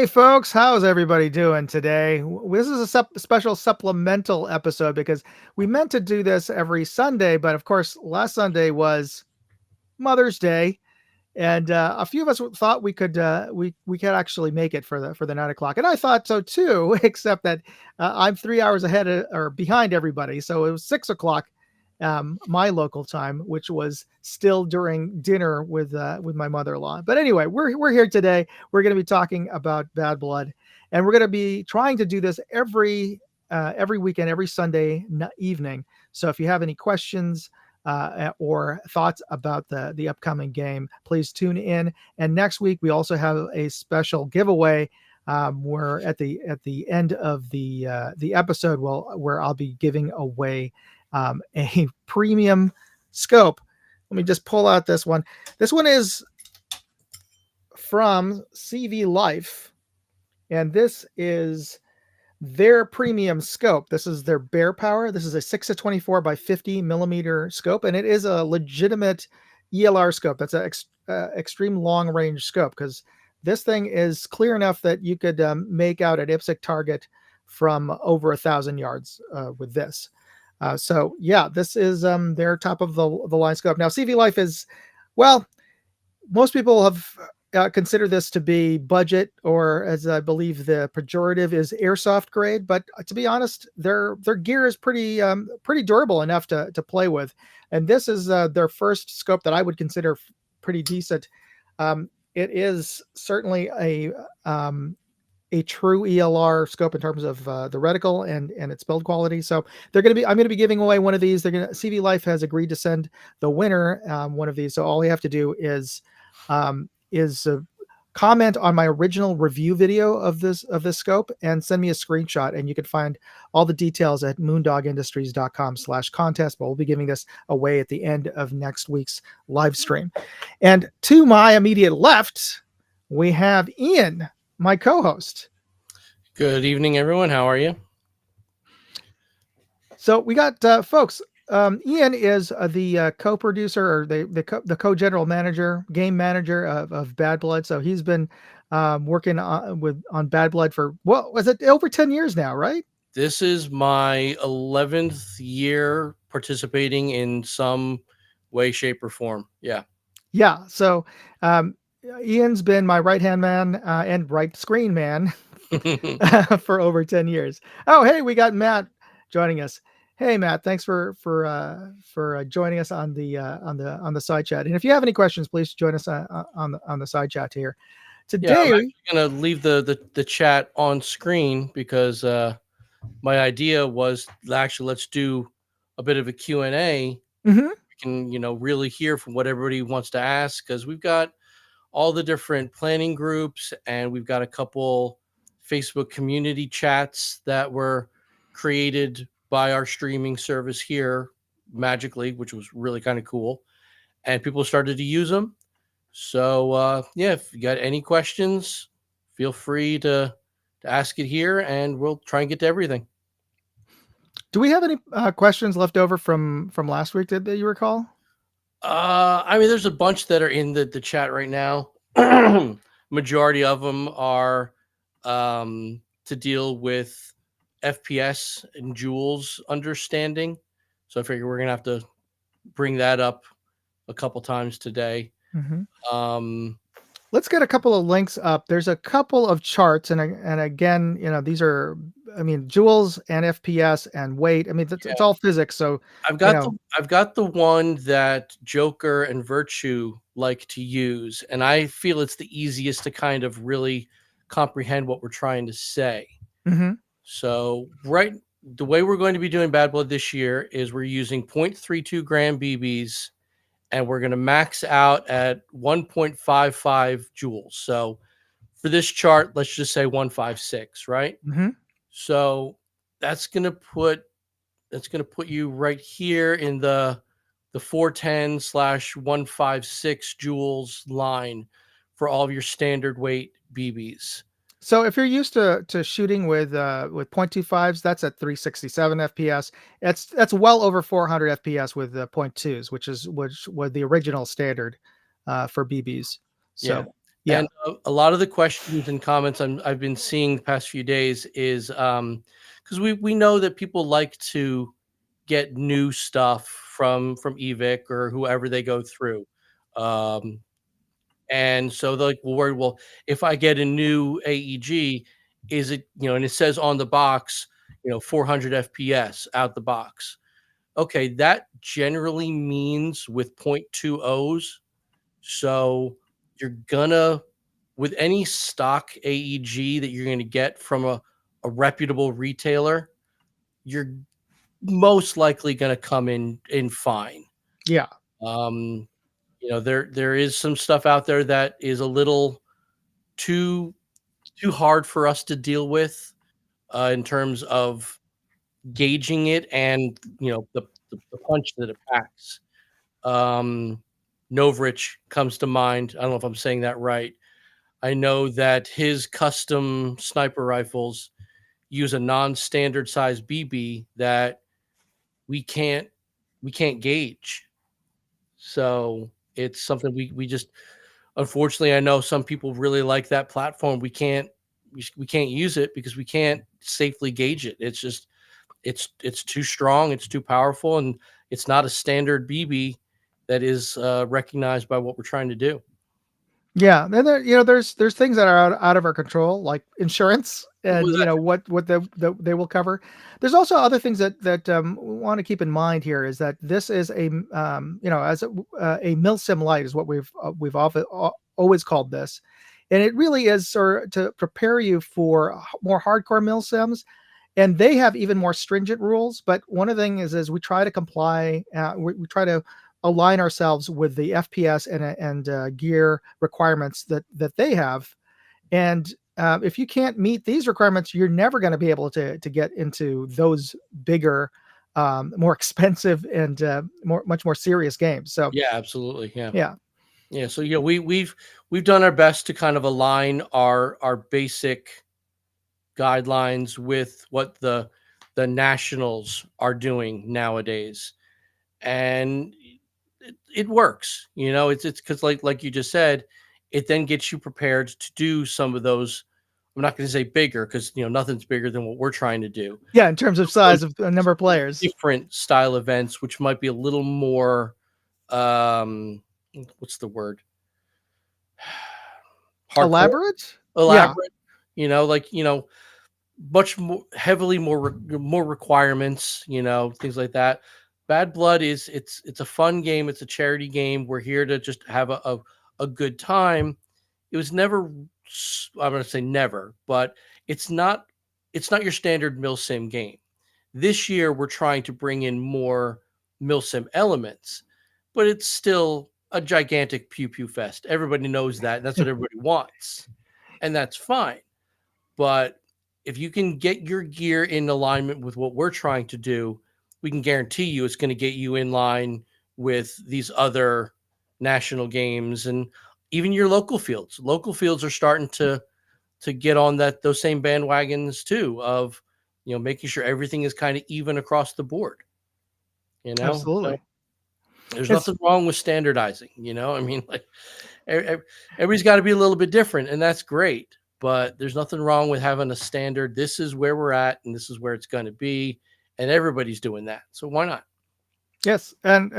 Hey folks, how's everybody doing today? This is a special supplemental episode because we meant to do this every Sunday, but of course, last Sunday was Mother's Day, and a few of us thought we could actually make it for the 9 o'clock, and I thought so too. Except that I'm 3 hours ahead or behind everybody, so it was 6 o'clock my local time, which was still during dinner with my mother-in-law. But anyway, we're here today. We're going to be talking about Bad Blood, and we're going to be trying to do this every weekend, every Sunday evening. So if you have any questions or thoughts about the upcoming game, please tune in. And next week we also have a special giveaway. Where at the end of the episode, where I'll be giving away a premium scope. Let me just pull out this one. This one is from CV Life, and this is their premium scope. This is their Bear Power. This is a 6 to 24 by 50 millimeter scope, and it is a legitimate ELR scope. That's an extreme long range scope, because this thing is clear enough that you could make out an IPSC target from over 1,000 yards with this. So yeah, this is their top of the line scope. Now CV Life is, well, most people have consider this to be budget, or as I believe the pejorative is, airsoft grade. But to be honest, their gear is pretty durable enough to play with. And this is their first scope that I would consider pretty decent. It is certainly a true ELR scope in terms of the reticle and its build quality. So I'm going to be giving away one of these. CV Life has agreed to send the winner one of these. So all you have to do is comment on my original review video of this scope and send me a screenshot, and you can find all the details at moondogindustries.com/contest. But we'll be giving this away at the end of next week's live stream. And to my immediate left, we have Ian, my co-host. Good evening, everyone. How are you? So we got folks. Ian is the co-producer, or the co-general manager, game manager of Bad Blood. So he's been working on Bad Blood for, what was it, over 10 years now, right? This is my 11th year participating in some way, shape, or form. Yeah. Yeah. So Ian's been my right-hand man and right screen man for over 10 years. Oh, hey, we got Matt joining us. Hey, Matt, thanks for joining us on the side chat. And if you have any questions, please join us on the side chat here Yeah, I'm today. actually gonna leave the chat on screen because my idea was actually let's do a bit of a Q&A. Mm-hmm. We can really hear from what everybody wants to ask, because we've got all the different planning groups, and we've got a couple Facebook community chats that were created by our streaming service here magically, which was really kind of cool. And people started to use them. So yeah, if you got any questions, feel free to ask it here, and we'll try and get to everything. Do we have any questions left over from last week that you recall? I mean, there's a bunch that are in the chat right now. Majority of them are to deal with FPS and Jules understanding. So I figure we're gonna have to bring that up a couple times today. Mm-hmm. Let's get a couple of links up. There's a couple of charts, and again, these are, I mean, joules and FPS and weight. I mean, it's all physics. So I've got the one that Joker and Virtue like to use, and I feel it's the easiest to kind of really comprehend what we're trying to say. Mm-hmm. So the way we're going to be doing Bad Blood this year is we're using 0.32 gram BBs, and we're going to max out at 1.55 joules. So for this chart, let's just say 156, right? Mm-hmm. So that's going to put you right here in the 410/156 joules line for all of your standard weight BBs. So if you're used to shooting with 0.25s, that's at 367 FPS. That's well over 400 FPS with 0.2s, which was the original standard for BBs. So yeah. Yeah. And a lot of the questions and comments I've been seeing the past few days is because we know that people like to get new stuff from Evic or whoever they go through. Um, and so they're like, well, worried, well, if I get a new AEG, is it, and it says on the box, 400 FPS out the box. Okay, that generally means with point two O's. So you're gonna, with any stock AEG that you're gonna get from a reputable retailer, you're most likely gonna come in fine. Yeah. Um, there is some stuff out there that is a little too too hard for us to deal with in terms of gauging it and the punch that it packs. Um, Novrich comes to mind. I don't know if I'm saying that right. I know that his custom sniper rifles use a non-standard size BB that we can't we can't gauge. So it's something we just, unfortunately, I know some people really like that platform. We can't use it because we can't safely gauge it. It's just it's too strong, it's too powerful, and it's not a standard BB that is recognized by what we're trying to do. Yeah, and there, there's things that are out of our control, like insurance, Well, and what they will cover. There's also other things that we want to keep in mind here is that this is as a milsim light is what we've often, always called this, and it really is sort of to prepare you for more hardcore milsims, and they have even more stringent rules. But one of the things is we try to comply. We try to align ourselves with the FPS and gear requirements that they have. And if you can't meet these requirements, you're never going to be able to get into those bigger, more expensive and much more serious games. So yeah, absolutely. Yeah. yeah, Yeah. So we've done our best to kind of align our basic guidelines with what the nationals are doing nowadays. And it works. It's because like you just said, it then gets you prepared to do some of those. I'm not going to say bigger because nothing's bigger than what we're trying to do. yeah, in terms of Those size of a number of players, different style events, which might be a little more, um, what's the word? Hardcore, elaborate. Yeah, elaborate. Like much more heavily, more requirements. Things like that. Bad Blood it's a fun game. It's a charity game. We're here to just have a good time. It was never, I'm going to say never, but it's not it's not your standard milsim game. This year we're trying to bring in more milsim elements, but it's still a gigantic pew pew fest. Everybody knows that. That's what everybody wants, and that's fine. But if you can get your gear in alignment with what we're trying to do, we can guarantee you it's going to get you in line with these other national games and even your local fields. Local fields are starting to get on those same bandwagons too of making sure everything is kind of even across the board. So absolutely. there's It's nothing wrong with standardizing. I mean, like everybody's got to be a little bit different, and that's great. But there's nothing wrong with having a standard. This is where we're at, and this is where it's going to be, and everybody's doing that. So why not? Yes, and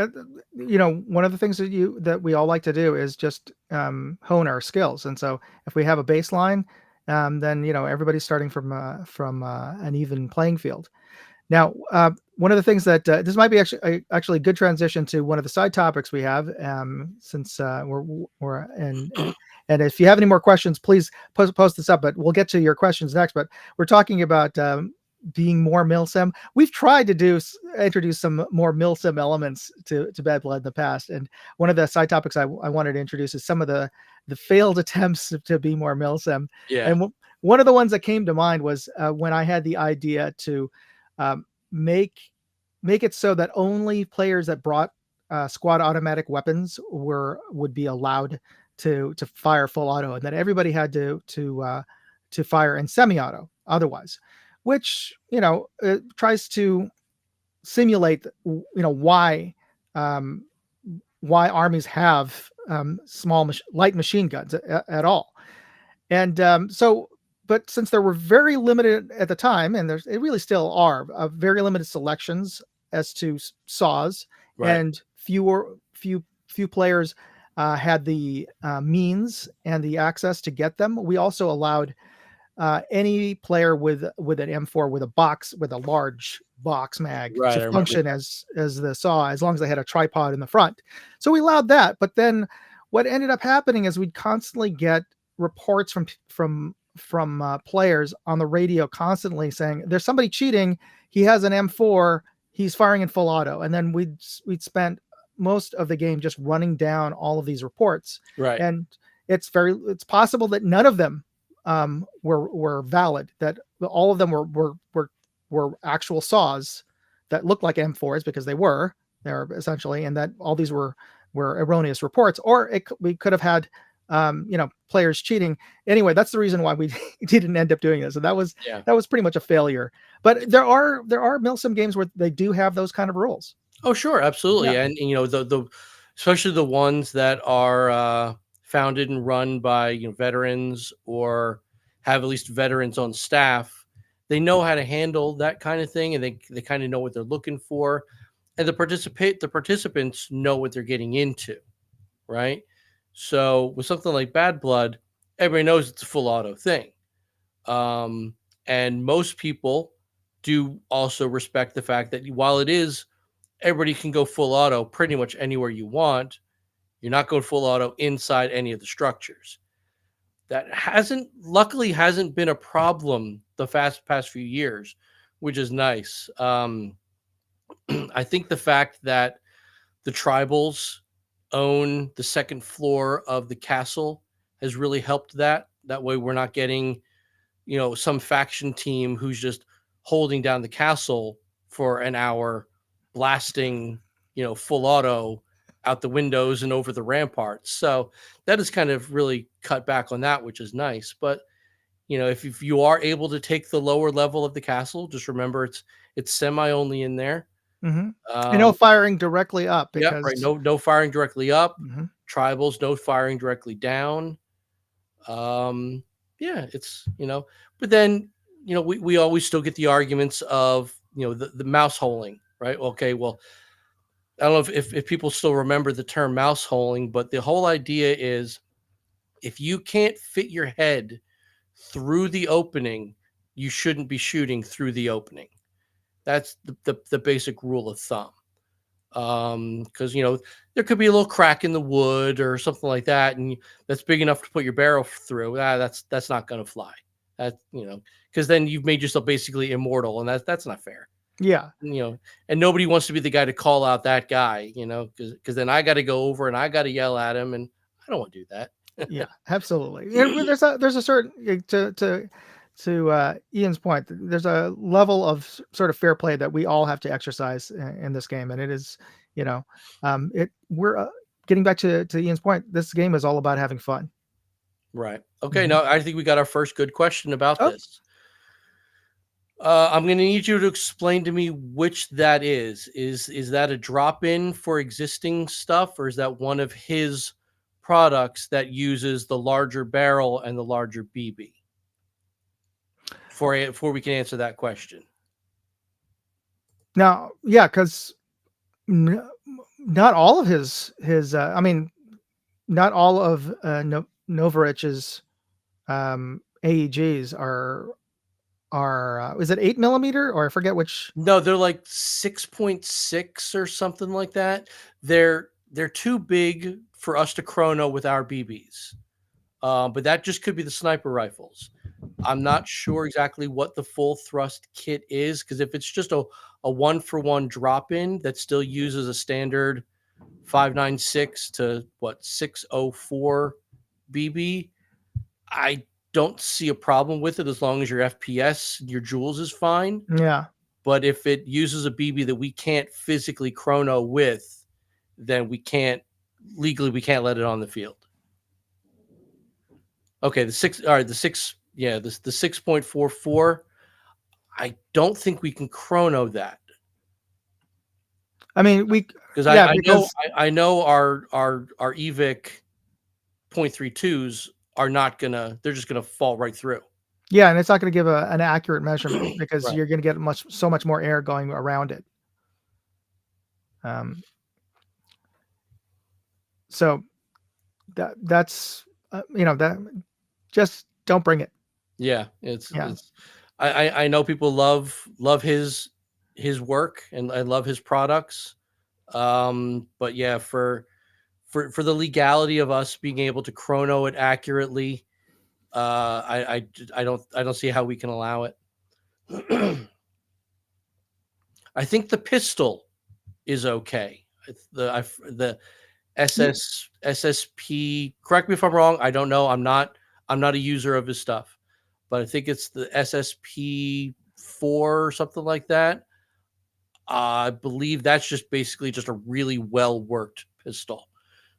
one of the things that we all like to do is just hone our skills. And so, if we have a baseline, then everybody's starting from an even playing field. Now, one of the things that this might be actually a good transition to one of the side topics we have, since we're and if you have any more questions, please post this up. But we'll get to your questions next. But we're talking about being more milsim. We've tried to introduce some more milsim elements to Bad Blood in the past, and one of the side topics I wanted to introduce is some of the failed attempts to be more milsim. Yeah. And one of the ones that came to mind was when I had the idea to make it so that only players that brought squad automatic weapons would be allowed to fire full auto, and that everybody had to fire in semi-auto otherwise, which it tries to simulate why armies have light machine guns at all. And but since there were very limited at the time, and it really still are very limited selections as to saws, Right. and few players had the means and the access to get them. We also allowed any player with an M4 with a large box mag Right. to I remember. function as the saw, as long as they had a tripod in the front. So we allowed that. But then what ended up happening is we'd constantly get reports from players on the radio constantly saying there's somebody cheating. He has an M4. He's firing in full auto. And then we'd spent most of the game just running down all of these reports. Right. And it's possible that none of them were valid, that all of them were actual saws that looked like M4s, because they're essentially, and that all these were erroneous reports, or we could have had players cheating. Anyway, that's the reason why we didn't end up doing this. And that was pretty much a failure. But there are Milsim games where they do have those kind of rules. Oh, sure, absolutely. Yeah. And the especially the ones that are founded and run by veterans, or have at least veterans on staff, they know how to handle that kind of thing, and they kind of know what they're looking for, and the participants know what they're getting into, right? So with something like Bad Blood, everybody knows it's a full auto thing, and most people do also respect the fact that while it is, everybody can go full auto pretty much anywhere you want, you're not going full auto inside any of the structures. That luckily hasn't been a problem the past few years, which is nice. I think the fact that the tribals own the second floor of the castle has really helped that. That way we're not getting, some faction team who's just holding down the castle for an hour, blasting, full auto out the windows and over the ramparts. So that has kind of really cut back on that, which is nice. But if you are able to take the lower level of the castle, just remember it's semi only in there. Mm-hmm. And no firing directly up, Yeah, because right. No firing directly up. Mm-hmm. Tribals, no firing directly down. Yeah, it's but then we always still get the arguments of the mouse holing, right? Okay, well, I don't know if people still remember the term mouse holing, but the whole idea is if you can't fit your head through the opening, you shouldn't be shooting through the opening. That's the basic rule of thumb. Because there could be a little crack in the wood or something like that, and that's big enough to put your barrel through. That's not going to fly. That because then you've made yourself basically immortal, and that's not fair. Yeah. And nobody wants to be the guy to call out that guy, because then I got to go over and I got to yell at him, and I don't want to do that. Yeah, absolutely. There's a certain to Ian's point. There's a level of sort of fair play that we all have to exercise in this game, and it is, we're getting back to Ian's point. This game is all about having fun. Right. Okay. Now I think we got our first good question about this. I'm going to need you to explain to me which that is. Is that a drop-in for existing stuff, or is that one of his products that uses the larger barrel and the larger BB? Before we can answer that question. Now, yeah, because not all of his not all of Novarich's AEGs are is it 8mm, or I forget which? No, they're like 6.6 or something like that. They're too big for us to chrono with our BBs. But that just could be the sniper rifles. I'm not sure exactly what the full thrust kit is, because if it's just a 1-for-1 drop-in that still uses a standard 5.96 to 6.04 BB, I don't see a problem with it as long as your FPS, your joules is fine. Yeah. But if it uses a BB that we can't physically chrono with, then we can't let it on the field. Okay, the 6.44. I don't think we can chrono that. I mean, because yeah, I know because I know our EVIC .32s are not gonna, they're just gonna fall right through. yeah, and it's not going to give an accurate measurement because Right. you're going to get so much more air going around it. Um, so that's that just don't bring it. Yeah, Yeah. it's I know people love his work, and I love his products. But yeah, for the legality of us being able to chrono it accurately, I don't see how we can allow it. I think the pistol is okay. The Ye- SSP. Correct me if I'm wrong. I don't know. I'm not a user of his stuff, but I think it's the SSP 4 or something like that. I believe that's just basically just a really well worked pistol.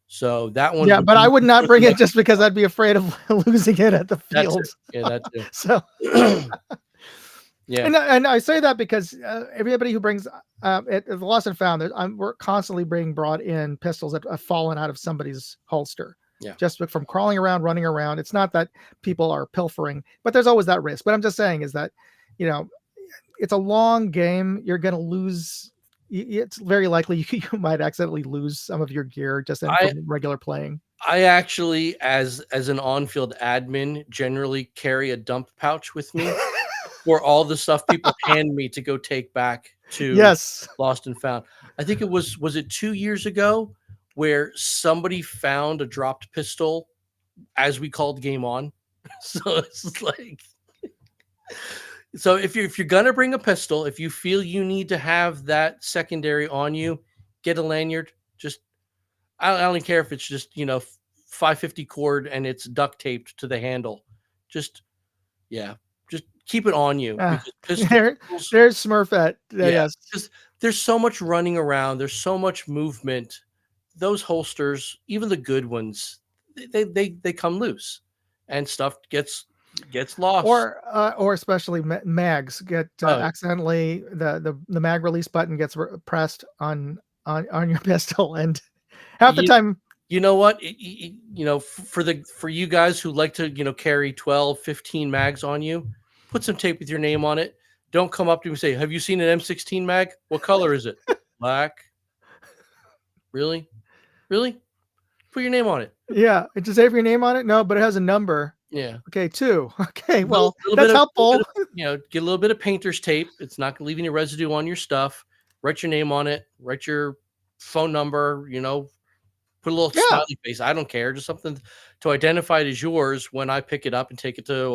So that one Yeah, would but I be would not for the bring it next. just because I'd be afraid of losing it at the That's field. it. Yeah, that So, too. Yeah. and I say that because everybody who brings at the Lost and Found, we're constantly being brought in pistols that have fallen out of somebody's holster. Yeah. Just from crawling around, running around. It's not that people are pilfering, but there's always that risk. But I'm just saying is that, you know, it's a long game. You're going to lose. It's very likely you might accidentally lose some of your gear just I from regular playing. I actually, as an on-field admin, generally carry a dump pouch with me for all the stuff people hand me to go take back to Yes. Lost and Found. I think was it 2 years ago where somebody found a dropped pistol as we called game on. So it's like, so if you're gonna bring a pistol, if you feel you need to have that secondary on you, get a lanyard. Just I don't care if it's just 550 cord and it's duct taped to the handle. Just yeah, just keep it on you Uh, because there, pistols. there's Smurfette. Yeah, Yes. because there's so much running around. There's so much movement. Those holsters, even the good ones, they come loose, and stuff gets lost. Or especially mags get Oh, accidentally the mag release button gets pressed on your pistol, and half the you time, you know what? For you guys who like to carry 12, 15 mags on you, put some tape with your name on it. Don't come up to me and say, "Have you seen an M16 mag? What color is it? Black? Really? Really? Put your name on it." yeah, it just have your name on it. No, but it has a number. Yeah. Okay, 2. Okay, Little well, little bit that's of little bit helpful. of, get a little bit of painter's tape. It's not leaving any residue on your stuff. Write your name on it. Write your phone number. Put a little Yeah, smiley face. I don't care. Just something to identify it as yours when I pick it up and take it to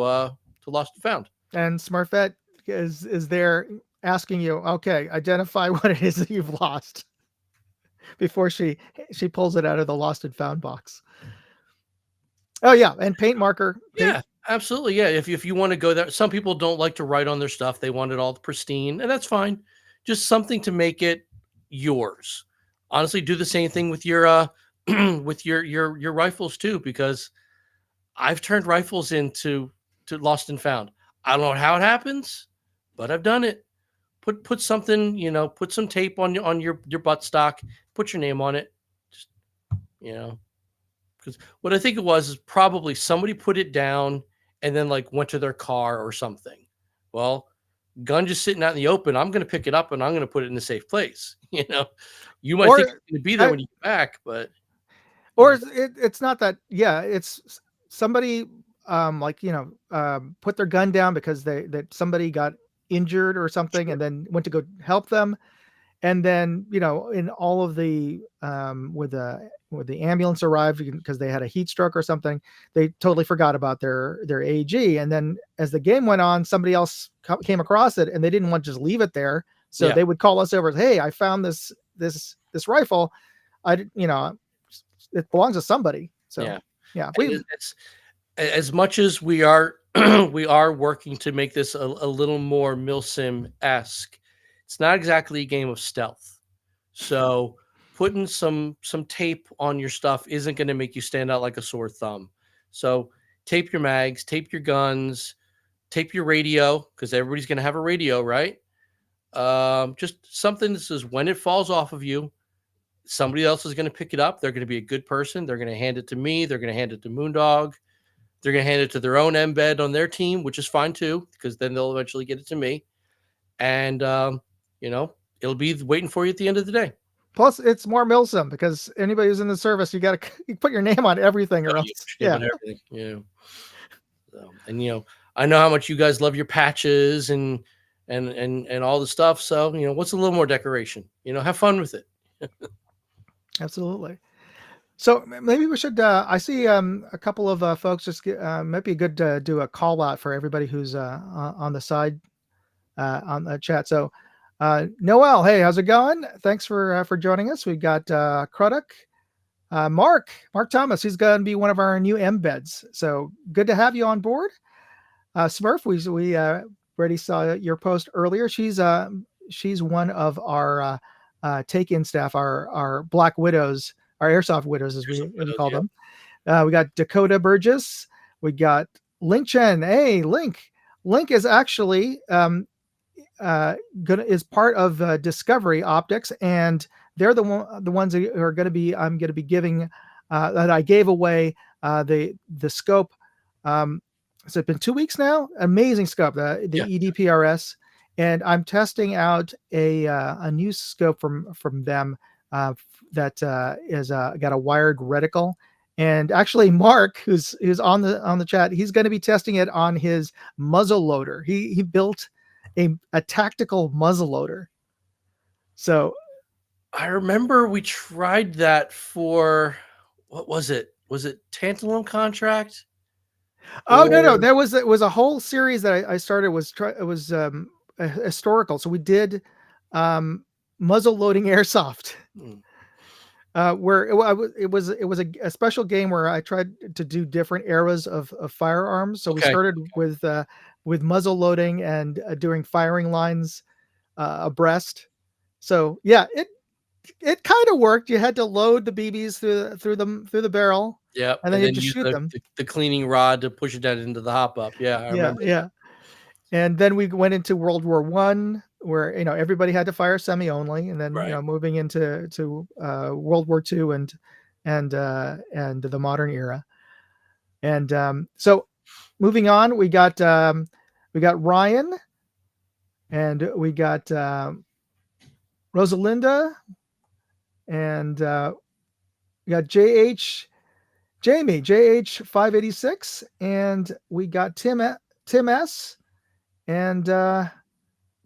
Lost and Found. and Smurfette is there asking you, okay, identify what it is that you've lost before she pulls it out of the lost and found box. Oh yeah, and paint marker. Yeah, absolutely. Yeah, if you want to go there, some people don't like to write on their stuff. They want it all pristine, and that's fine. Just something to make it yours. Honestly, do the same thing with your with your rifles too, because I've turned rifles into to Lost and Found. I don't know how it happens, but I've done it. Put something, put some tape on your buttstock, put your name on it. Just you know, because what I think it was is probably somebody put it down and then like went to their car or something. Well, gun just sitting out in the open. I'm going to pick it up and I'm going to put it in a safe place. You might think Or it's going to be there I, when you get back, but or it's not that. Yeah, it's somebody like put their gun down because that somebody got injured or something, sure, and then went to go help them, and then in all of the with the ambulance arrived because they had a heat stroke or something, they totally forgot about their AG, and then as the game went on, somebody else came across it, and they didn't want to just leave it there, so yeah, they would call us over, hey, I found this rifle, it belongs to somebody. So yeah. yeah, And it's as much as we are we are working to make this a little more milsim esque. It's not exactly a game of stealth. So putting some tape on your stuff isn't going to make you stand out like a sore thumb. So tape your mags, tape your guns, tape your radio because everybody's going to have a radio, right? Just something that says when it falls off of you, somebody else is going to pick it up. They're going to be a good person. They're going to hand it to me. They're going to hand it to Moondog. They're going to hand it to their own embed on their team, which is fine too, because then they'll eventually get it to me. And, it'll be waiting for you at the end of the day. Plus, it's more Milsim because anybody who's in the service, you got to put your name on everything, or else. Yeah. Everything. So, and I know how much you guys love your patches and all the stuff. So what's a little more decoration? Have fun with it. Absolutely. So maybe we should. I see a couple of folks. Just might be good to do a call out for everybody who's on the side on the chat. So Noel, hey, how's it going? Thanks for joining us. We've got Cruduck, Mark Thomas. He's going to be one of our new embeds. So good to have you on board. Smurf, we already saw your post earlier. She's one of our take-in staff, our Black Widows, our Airsoft Widows, as we call them. We got Dakota Burgess. We got Link Chen. Hey, Link is actually is part of Discovery Optics, and they're the ones who are going to be. I'm going to be giving that I gave away the scope. So it's been 2 weeks now. Amazing scope, the EDPRS, and I'm testing out a new scope from them that is got a wired reticle. And actually, Mark, who's on the chat, he's going to be testing it on his muzzle loader. He built a tactical muzzle loader. So I remember we tried that for, what was it? Was it Tantalum Contract? Oh, no. It was a whole series that I started. It was historical. So we did muzzle loading airsoft. Where it was a special game where I tried to do different eras of firearms. So we started with muzzle loading and doing firing lines abreast. So yeah, it kind of worked. You had to load the BBs through the barrel. Yeah, and then you just shoot them. The cleaning rod to push it down into the hop up. Yeah, I remember. Yeah. And then we went into World War I, where everybody had to fire semi only, and then moving into World War II and the modern era. And so moving on, we got Ryan, and we got Rosalinda, and we got Jamie JH586, and we got Tim S, and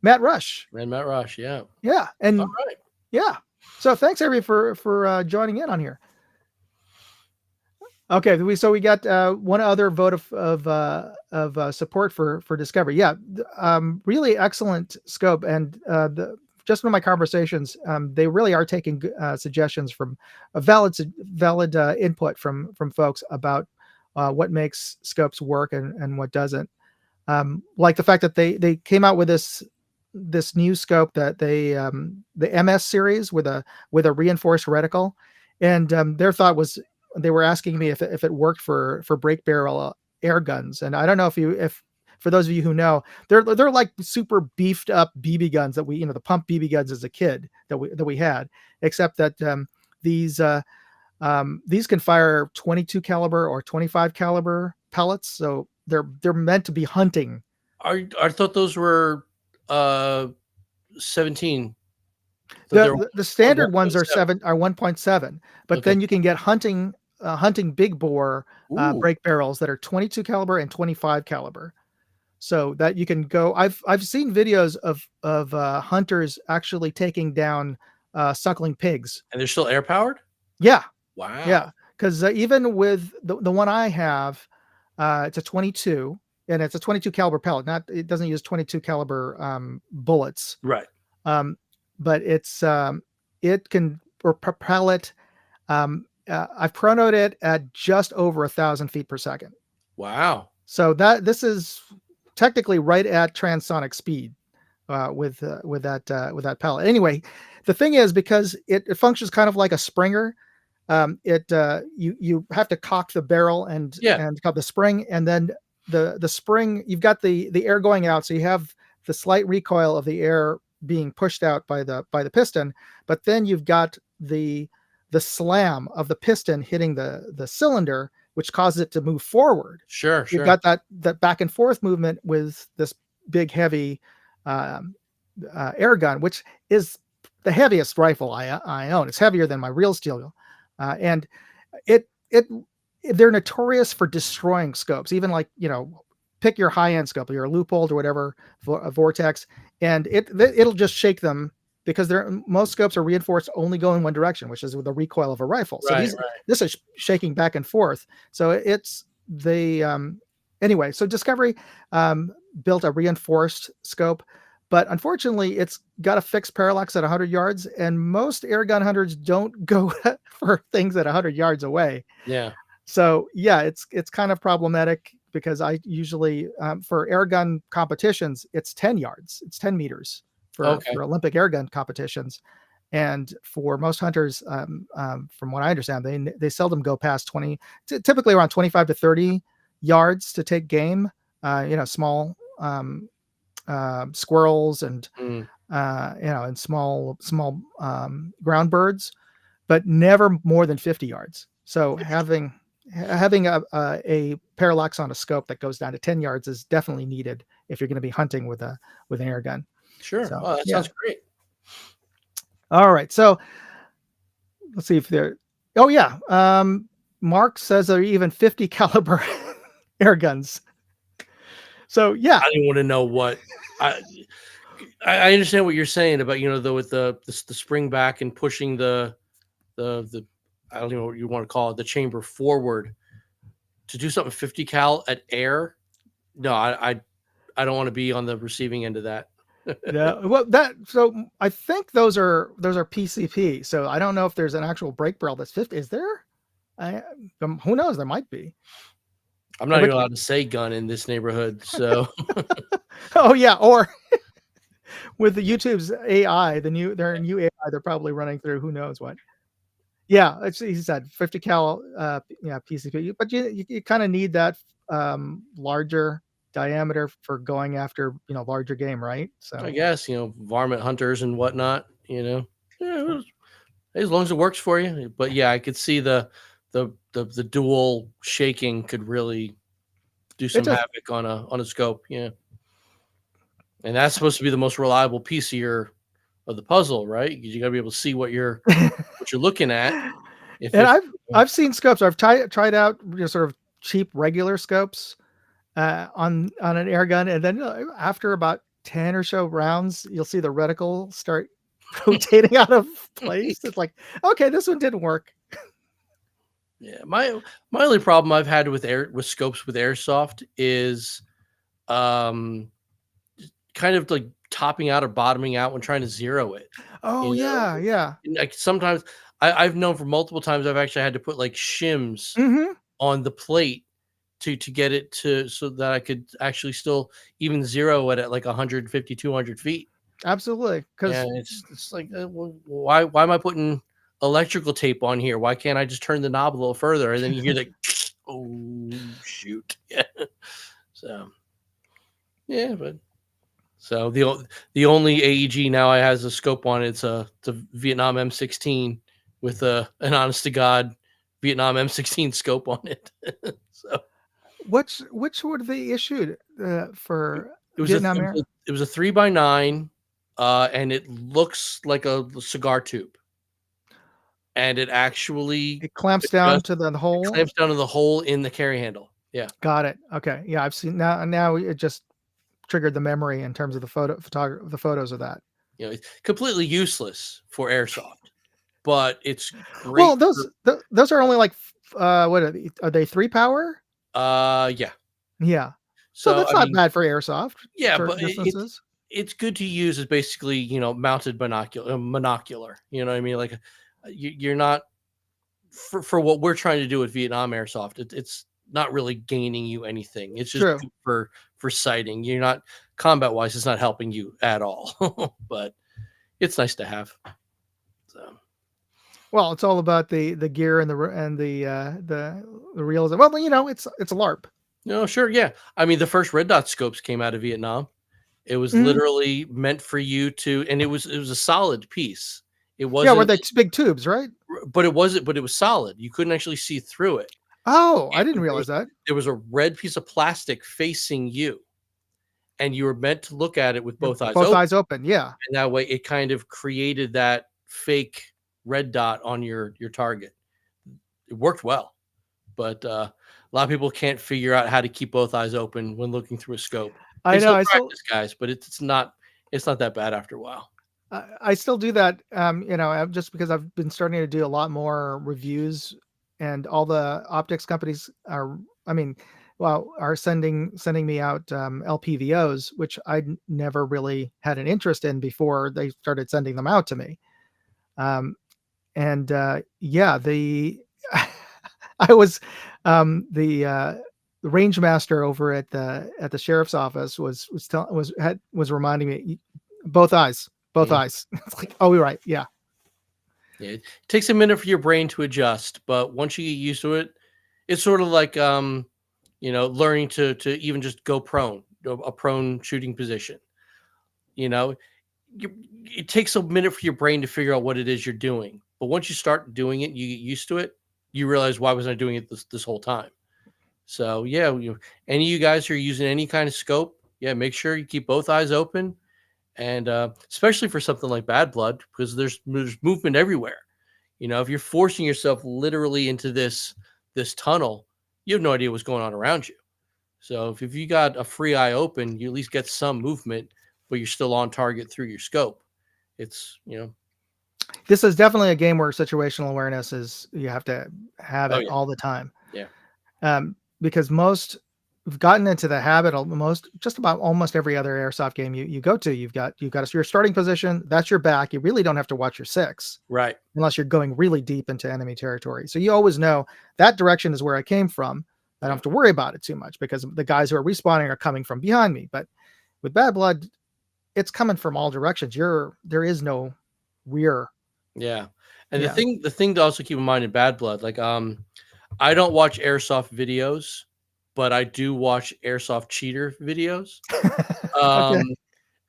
Matt Rush. And Matt Rush, yeah. Yeah. And all right. Yeah. So thanks everybody for joining in on here. Okay, so we got one other vote of support for Discovery. Yeah, really excellent scope, and just in my conversations, they really are taking suggestions from valid input from folks about what makes scopes work and what doesn't. Like the fact that they came out with this new scope that the MS series with a reinforced reticle, and their thought was, they were asking me if it worked for break barrel air guns. And I don't know if for those of you who know, they're like super beefed up BB guns that we, the pump BB guns as a kid that we had, except that these can fire 22 caliber or 25 caliber pellets. So they're meant to be hunting. I thought those were 17. The standard ones are 1.7, but then you can get hunting big bore break barrels that are 22 caliber and 25 caliber. So that you can go. I've seen videos of hunters actually taking down suckling pigs. And they're still air powered? Yeah. Wow. Yeah. Because even with the one I have, it's a 22, and it's a 22 caliber pellet. It doesn't use 22 caliber bullets. Right. But it can propel it. I've pronoed it at just over 1,000 feet per second. Wow. So this is technically right at transonic speed with that pellet. Anyway, the thing is, because it functions kind of like a Springer, you have to cock the barrel and cock the spring, and then the spring, you've got the air going out, so you have the slight recoil of the air being pushed out by the piston, but then you've got the slam of the piston hitting the cylinder, which causes it to move forward. Sure, You've sure. got that back and forth movement with this big heavy um, air gun, which is the heaviest rifle I own. It's heavier than my real steel, and it they're notorious for destroying scopes. Even like, pick your high end scope, your Leupold or whatever, a Vortex, and it'll just shake them because most scopes are reinforced only going one direction, which is with the recoil of a rifle. So Right, this is shaking back and forth. So it's the anyway. So Discovery built a reinforced scope, but unfortunately, it's got a fixed parallax at 100 yards, and most airgun hunters don't go for things at 100 yards away. yeah. So yeah, it's kind of problematic because I usually for airgun competitions, it's 10 yards, it's 10 meters Okay. for Olympic airgun competitions, and for most hunters, from what I understand, they seldom go past 20, typically around 25 to 30 yards to take game. Small squirrels and Mm. and small ground birds, but never more than 50 yards. So having a parallax on a scope that goes down to 10 yards is definitely needed if you're going to be hunting with an air gun. Sure. So Oh, that yeah. sounds great. All right. So let's see if there. Oh yeah. Mark says there are even 50 caliber air guns. So yeah. I don't want to know what I understand what you're saying about, with the spring back and pushing the I don't know what you want to call it, the chamber forward to do something 50 cal at air. No, I don't want to be on the receiving end of that. Yeah. Well, so I think those are PCP. So I don't know if there's an actual brake barrel that's 50. Is there? Who knows? There might be. I'm not even allowed to say gun in this neighborhood. So oh yeah, or with the YouTube's AI, their new AI, they're probably running through who knows what. Yeah, he said 50 cal, PCP, but you kind of need that larger diameter for going after larger game, right? So I guess varmint hunters and whatnot. Yeah, as long as it works for you. But yeah, I could see the dual shaking could really do some havoc on a scope. Yeah, and that's supposed to be the most reliable piece of the puzzle, right? Because you got to be able to see what you're looking at. I've seen scopes. I've tried out sort of cheap regular scopes on an air gun, and then after about 10 or so rounds, you'll see the reticle start rotating out of place. It's like, okay, this one didn't work. Yeah, my only problem I've had with scopes with airsoft is kind of like topping out or bottoming out when trying to zero it. Oh yeah. Like sometimes I've known for multiple times I've actually had to put like shims on the plate to get it so that I could actually still even zero it at like 150, 200 feet. Absolutely. Yeah, it's like, why am I putting electrical tape on here? Why can't I just turn the knob a little further? And then you hear the, oh shoot. Yeah. So yeah, but so the only AEG now I has a scope on it. It's a Vietnam M16 with an honest to God Vietnam M16 scope on it. So which were they issued for it was Vietnam Air? It was a 3x9, and it looks like a cigar tube. And it actually clamps down to the hole. It clamps down to the hole in the carry handle. Yeah. Got it. Okay. Yeah, I've seen now it just triggered the memory in terms of the photos of that. It's completely useless for airsoft, but it's great. Well, those are only like what are they? Are they 3 power? Yeah. Yeah. So that's not bad for airsoft. Yeah, but it's good to use as basically, mounted monocular. You know what I mean? Like you're not for what we're trying to do with Vietnam airsoft. It's not really gaining you anything. It's just good for sighting. You're not combat wise. It's not helping you at all. But it's nice to have. So. Well, it's all about the gear and the realism. Well, it's a LARP. No, sure, yeah. I mean, the first red dot scopes came out of Vietnam, It was Mhm. literally meant for you to, and it was a solid piece. It Yeah, where wasn't, the big tubes, right? but it was solid. You couldn't actually see through it. Oh, I It didn't was realize that. there was a red piece of plastic facing you, and you were meant to look at it with Your both eyes both open, eyes open, yeah. and that way it kind of created that fake red dot on your target. It worked well, but a lot of people can't figure out how to keep both eyes open when looking through a scope. I Takes a know, little practice, guys, but it's not that bad after a while. I still do that, just because I've been starting to do a lot more reviews, and all the optics companies are, I mean, well, are sending me out LPVOs, which I never really had an interest in before they started sending them out to me. Um, and yeah, the I was the range master over at the sheriff's office was reminding me, both eyes, both Mm. eyes. It's like, oh, you're right, yeah. Yeah, it takes a minute for your brain to adjust, but once you get used to it, it's sort of like learning to even just go prone, a prone shooting position. You know, it takes a minute for your brain to figure out what it is you're doing, but once you start doing it, you get used to it. You realize, why wasn't I doing it this whole time? So yeah, any of you guys who are using any kind of scope, yeah, make sure you keep both eyes open, and especially for something like Bad Blood, because there's movement everywhere. If you're forcing yourself literally into this tunnel, you have no idea what's going on around you. So if you got a free eye open, you at least get some movement, but you're still on target through your scope. It's. This is definitely a game where situational awareness is, you have to have Oh it yeah, all the time. yeah, Because most have gotten into the habit of, most just about almost every other airsoft game you go to, you've got your starting position, that's your back. You really don't have to watch your six right. unless you're going really deep into enemy territory. So you always know that direction is where I came from. I don't Yeah, have to worry about it too much because the guys who are respawning are coming from behind me. But with Bad Blood, it's coming from all directions. There is no rear. yeah. And the Yeah. thing the thing to also keep in mind in Bad Blood, like I don't watch airsoft videos, but I do watch airsoft cheater videos. Okay. Um,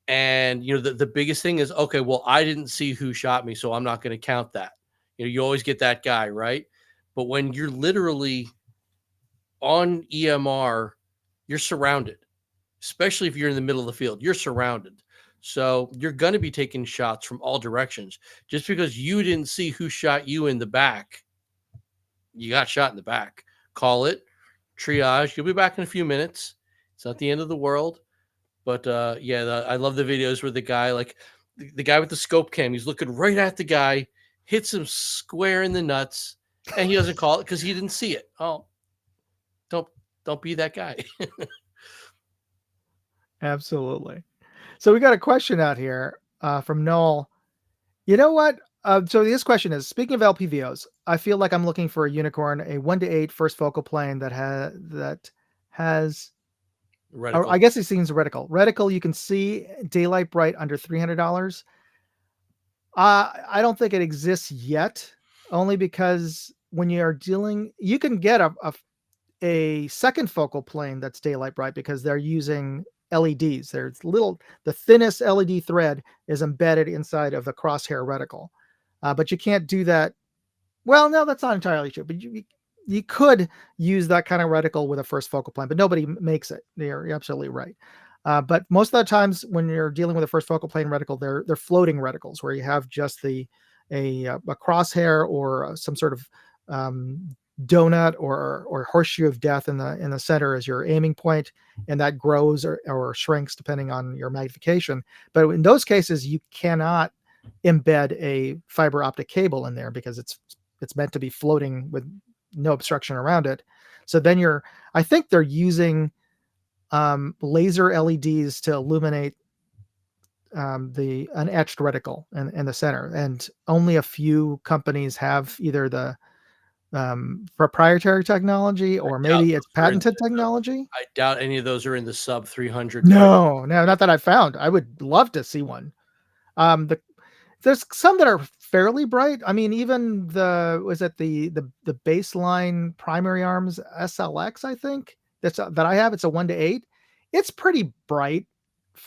and the biggest thing is, okay, well, I didn't see who shot me, so I'm not going to count that. You always get that guy, right? But when you're literally on EMR, you're surrounded, especially if you're in the middle of the field, you're surrounded. So you're going to be taking shots from all directions. Just because you didn't see who shot you in the back, you got shot in the back. Call it triage. You'll be back in a few minutes. It's not the end of the world. But yeah, I love the videos where the guy, like the guy with the scope cam, he's looking right at the guy, hits him square in the nuts, and he doesn't call it because he didn't see it. Oh, don't don't be that guy. Absolutely. So we got a question out here from Noel. You know what? So this question is: speaking of LPVOs, I feel like I'm looking for a unicorn, a 1 to 8 first focal plane that has. Or I Reticle. guess it seems reticle. Reticle, you can see daylight bright under $300. I don't think it exists yet, only because when you are dealing, you can get a second focal plane that's daylight bright because they're using LEDs. The thinnest LED thread is embedded inside of the crosshair reticle, but you can't do that. Well, no, that's not entirely true. But you could use that kind of reticle with a first focal plane, but nobody makes it. You're absolutely right. But most of the times when you're dealing with a first focal plane reticle, they're floating reticles where you have just a crosshair or some sort of um, donut or horseshoe of death in the center as your aiming point, and that grows or shrinks depending on your magnification. But in those cases, you cannot embed a fiber optic cable in there because it's meant to be floating with no obstruction around it. So then I think they're using laser LEDs to illuminate the an etched reticle in the center, and only a few companies have either the proprietary technology or Doubt maybe it's those are in patented technology. I doubt any of those are in the sub 300 price. No, no, not that I found. I would love to see one. There's some that are fairly bright. I mean, even the baseline primary arms SLX, I think that I have. It's a 1 to 8. It's pretty bright.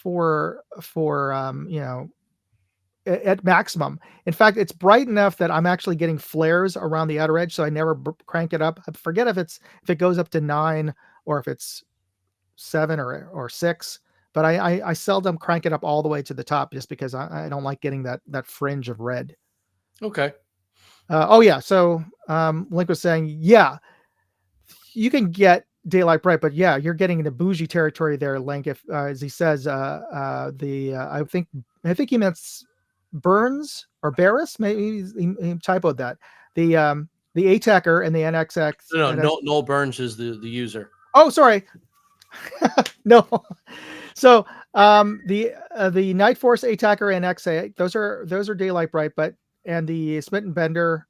you know, at maximum. In fact, it's bright enough that I'm actually getting flares around the outer edge, so I never crank it up. I forget if it goes up to 9 or if it's 7 or 6, but I seldom crank it up all the way to the top just because I don't like getting that fringe of red. Okay. Oh yeah, so Link was saying, yeah, you can get daylight bright, but yeah, you're getting into bougie territory there, Link. If as he says, I think he meant Burns or Barris, maybe he typoed that. The ATACer and the NXX. No, Noel Burns is the user. Oh, sorry. No. So the Night Force ATACer and XA, those are daylight bright, but and the Smitten Bender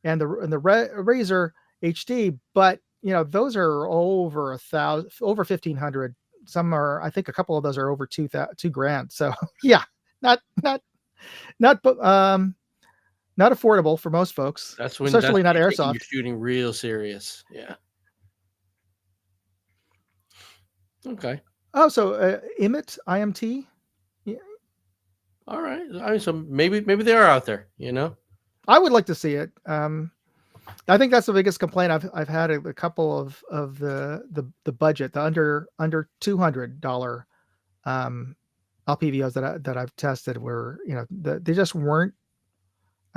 and the Razor HD, but you know those are over 1,000, over 1,500. Some are, I think, a couple of those are over $2,000. So yeah, not not not affordable for most folks. That's when especially not you're airsoft. shooting real serious. Yeah. Okay. Oh, so IMT. Yeah, All right. I mean, so maybe they are out there. You know. I would like to see it. I think that's the biggest complaint I've had a couple of the budget, the under $200 LPVOs that I've tested, where you know they just weren't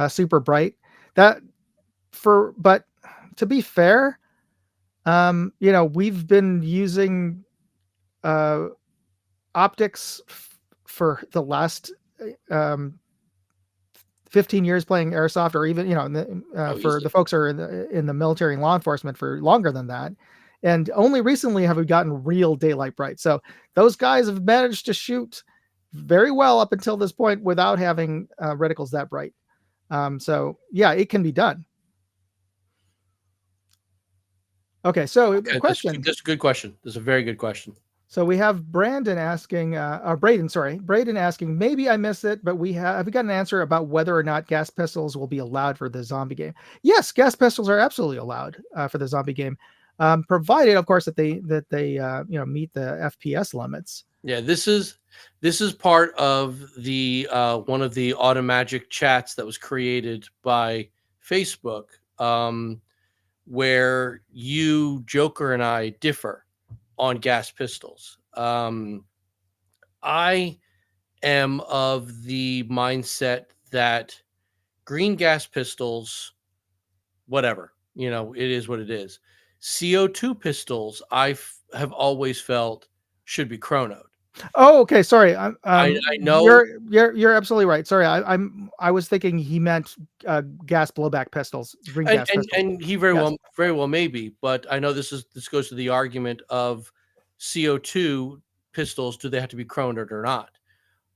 super bright. But to be fair, you know, we've been using optics for the last 15 years playing airsoft, or even, you know, for Easy. the folks who are in the military and law enforcement for longer than that. And only recently have we gotten real daylight bright. So those guys have managed to shoot very well up until this point without having reticles that bright. So yeah, it can be done. Okay, so Okay, question. that's a good question. That's a very good question. So we have Brandon asking, or Braden asking, maybe I missed it, but have we got an answer about whether or not gas pistols will be allowed for the zombie game? Yes, gas pistols are absolutely allowed for the zombie game, provided, of course, that they you know, meet the FPS limits. Yeah, this is part of the one of the Automagic chats that was created by Facebook, where you, Joker, and I differ on gas pistols. I am of the mindset that green gas pistols, whatever, you know, it is what it is. CO2 pistols, have always felt should be chronoed. Oh, okay. Sorry. I know, You're absolutely right. Sorry, I was thinking he meant gas blowback pistols, green gas pistols. and he very well may be, but I know this goes to the argument of CO2 pistols. Do they have to be chroned or not?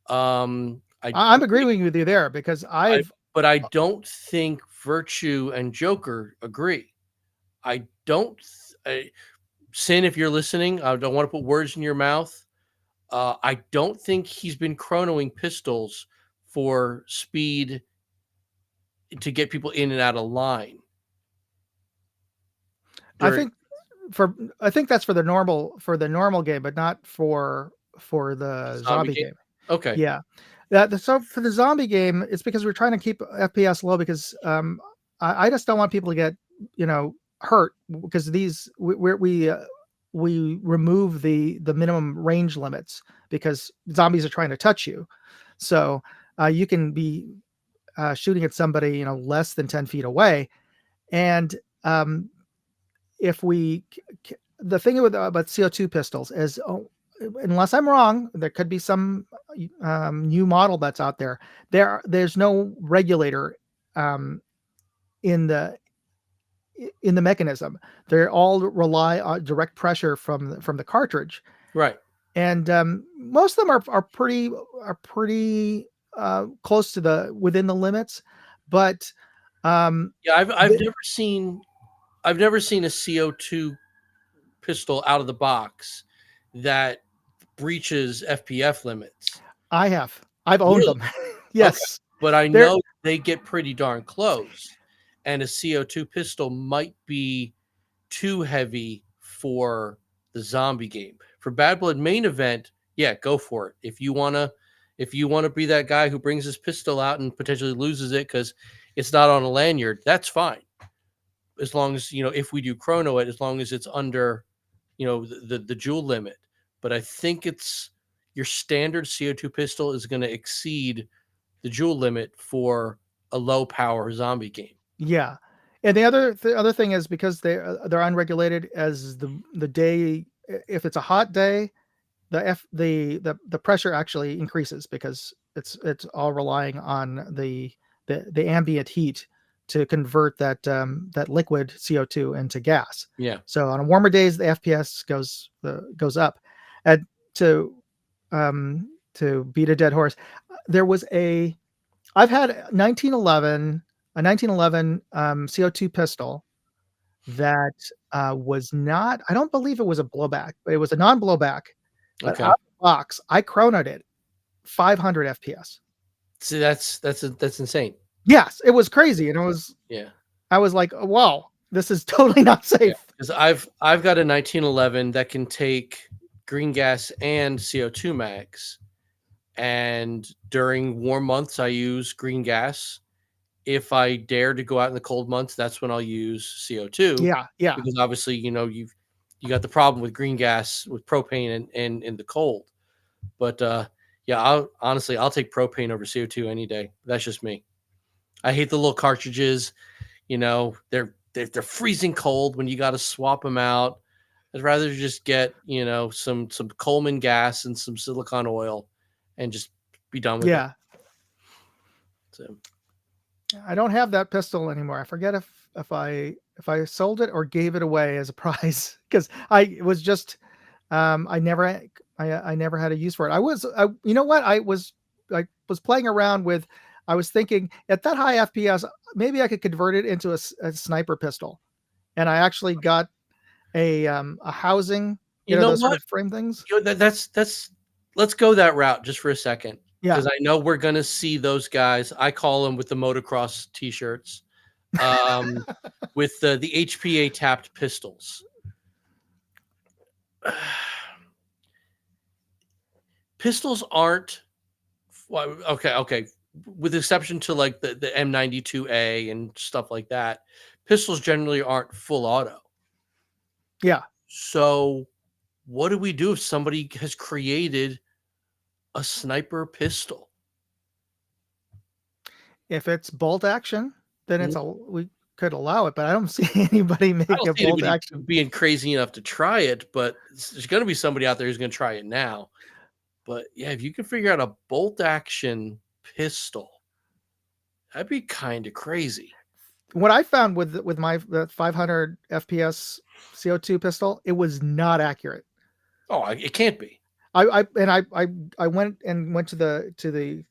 I'm agreeing with you there because but I don't think Virtue and Joker agree. I don't. Sin, if you're listening, I don't want to put words in your mouth. I don't think he's been chronoing pistols for speed to get people in and out of line. I think that's for the normal game, but not for the zombie game. Okay. Yeah. So for the zombie game, it's because we're trying to keep FPS low because I just don't want people to get, you know, hurt, because we remove the minimum range limits because zombies are trying to touch you. So you can be shooting at somebody, you know, less than 10 feet away. And if the thing about CO2 pistols is, unless I'm wrong, there could be some new model that's out there. There's no regulator in the mechanism. They all rely on direct pressure from the cartridge. Right. And most of them are pretty close to within the limits, but yeah, I've never seen a CO2 pistol out of the box that breaches FPF limits. I've owned them. Yes. Okay. But I know they get pretty darn close, and a CO2 pistol might be too heavy for the zombie game. For Bad Blood main event, yeah, go for it. If you want to be that guy who brings his pistol out and potentially loses it because it's not on a lanyard, that's fine. As long as, if we do chrono it, as long as it's under, the joule limit. But I think it's your standard CO2 pistol is going to exceed the joule limit for a low power zombie game. Yeah, and the other thing is because they're unregulated as the day. If it's a hot day, the pressure actually increases because it's all relying on the ambient heat to convert that liquid CO2 into gas. Yeah. So on warmer days, the FPS goes up. And to beat a dead horse, there was I've had a 1911 CO2 pistol that was not. I don't believe it was a blowback, but it was a non-blowback. But Okay. out of the box, I chronoed it 500 FPS. See, that's insane. Yes, it was crazy, and Yeah. I was like, oh, wow, this is totally not Yeah. safe. Because I've got a 1911 that can take green gas and CO2 mags. And during warm months, I use green gas. If I dare to go out in the cold months, that's when I'll use CO2. Yeah, yeah, Because obviously, you got the problem with green gas with propane and in the cold. But yeah, I'll take propane over CO2 any day. That's just me. I hate the little cartridges. They're freezing cold when you got to swap them out. I'd rather just get some Coleman gas and some silicone oil, and just be done with it. yeah. So I don't have that pistol anymore. I forget if I sold it or gave it away as a prize because I was just I never had a use for it. You know what? I was playing around with. I was thinking at that high FPS, maybe I could convert it into a sniper pistol, and I actually got a housing. you know Those sort what? of frame things. That's let's go that route just for a second. Yeah. Because I know we're gonna see those guys. I call them with the motocross t-shirts, with the HPA tapped pistols. Pistols aren't okay. With exception to like the M92A and stuff like that, pistols generally aren't full auto. Yeah. So, what do we do if somebody has created a sniper pistol? If it's bolt action, then Mhm. we could allow it, but I don't see anybody I make don't a see bolt anybody action. being crazy enough to try it, but there's going to be somebody out there who's going to try it now. But yeah, if you can figure out a bolt action pistol, that'd be kind of crazy. What I found with my 500 FPS CO2 pistol, it was not accurate. Oh, it can't be. I went to the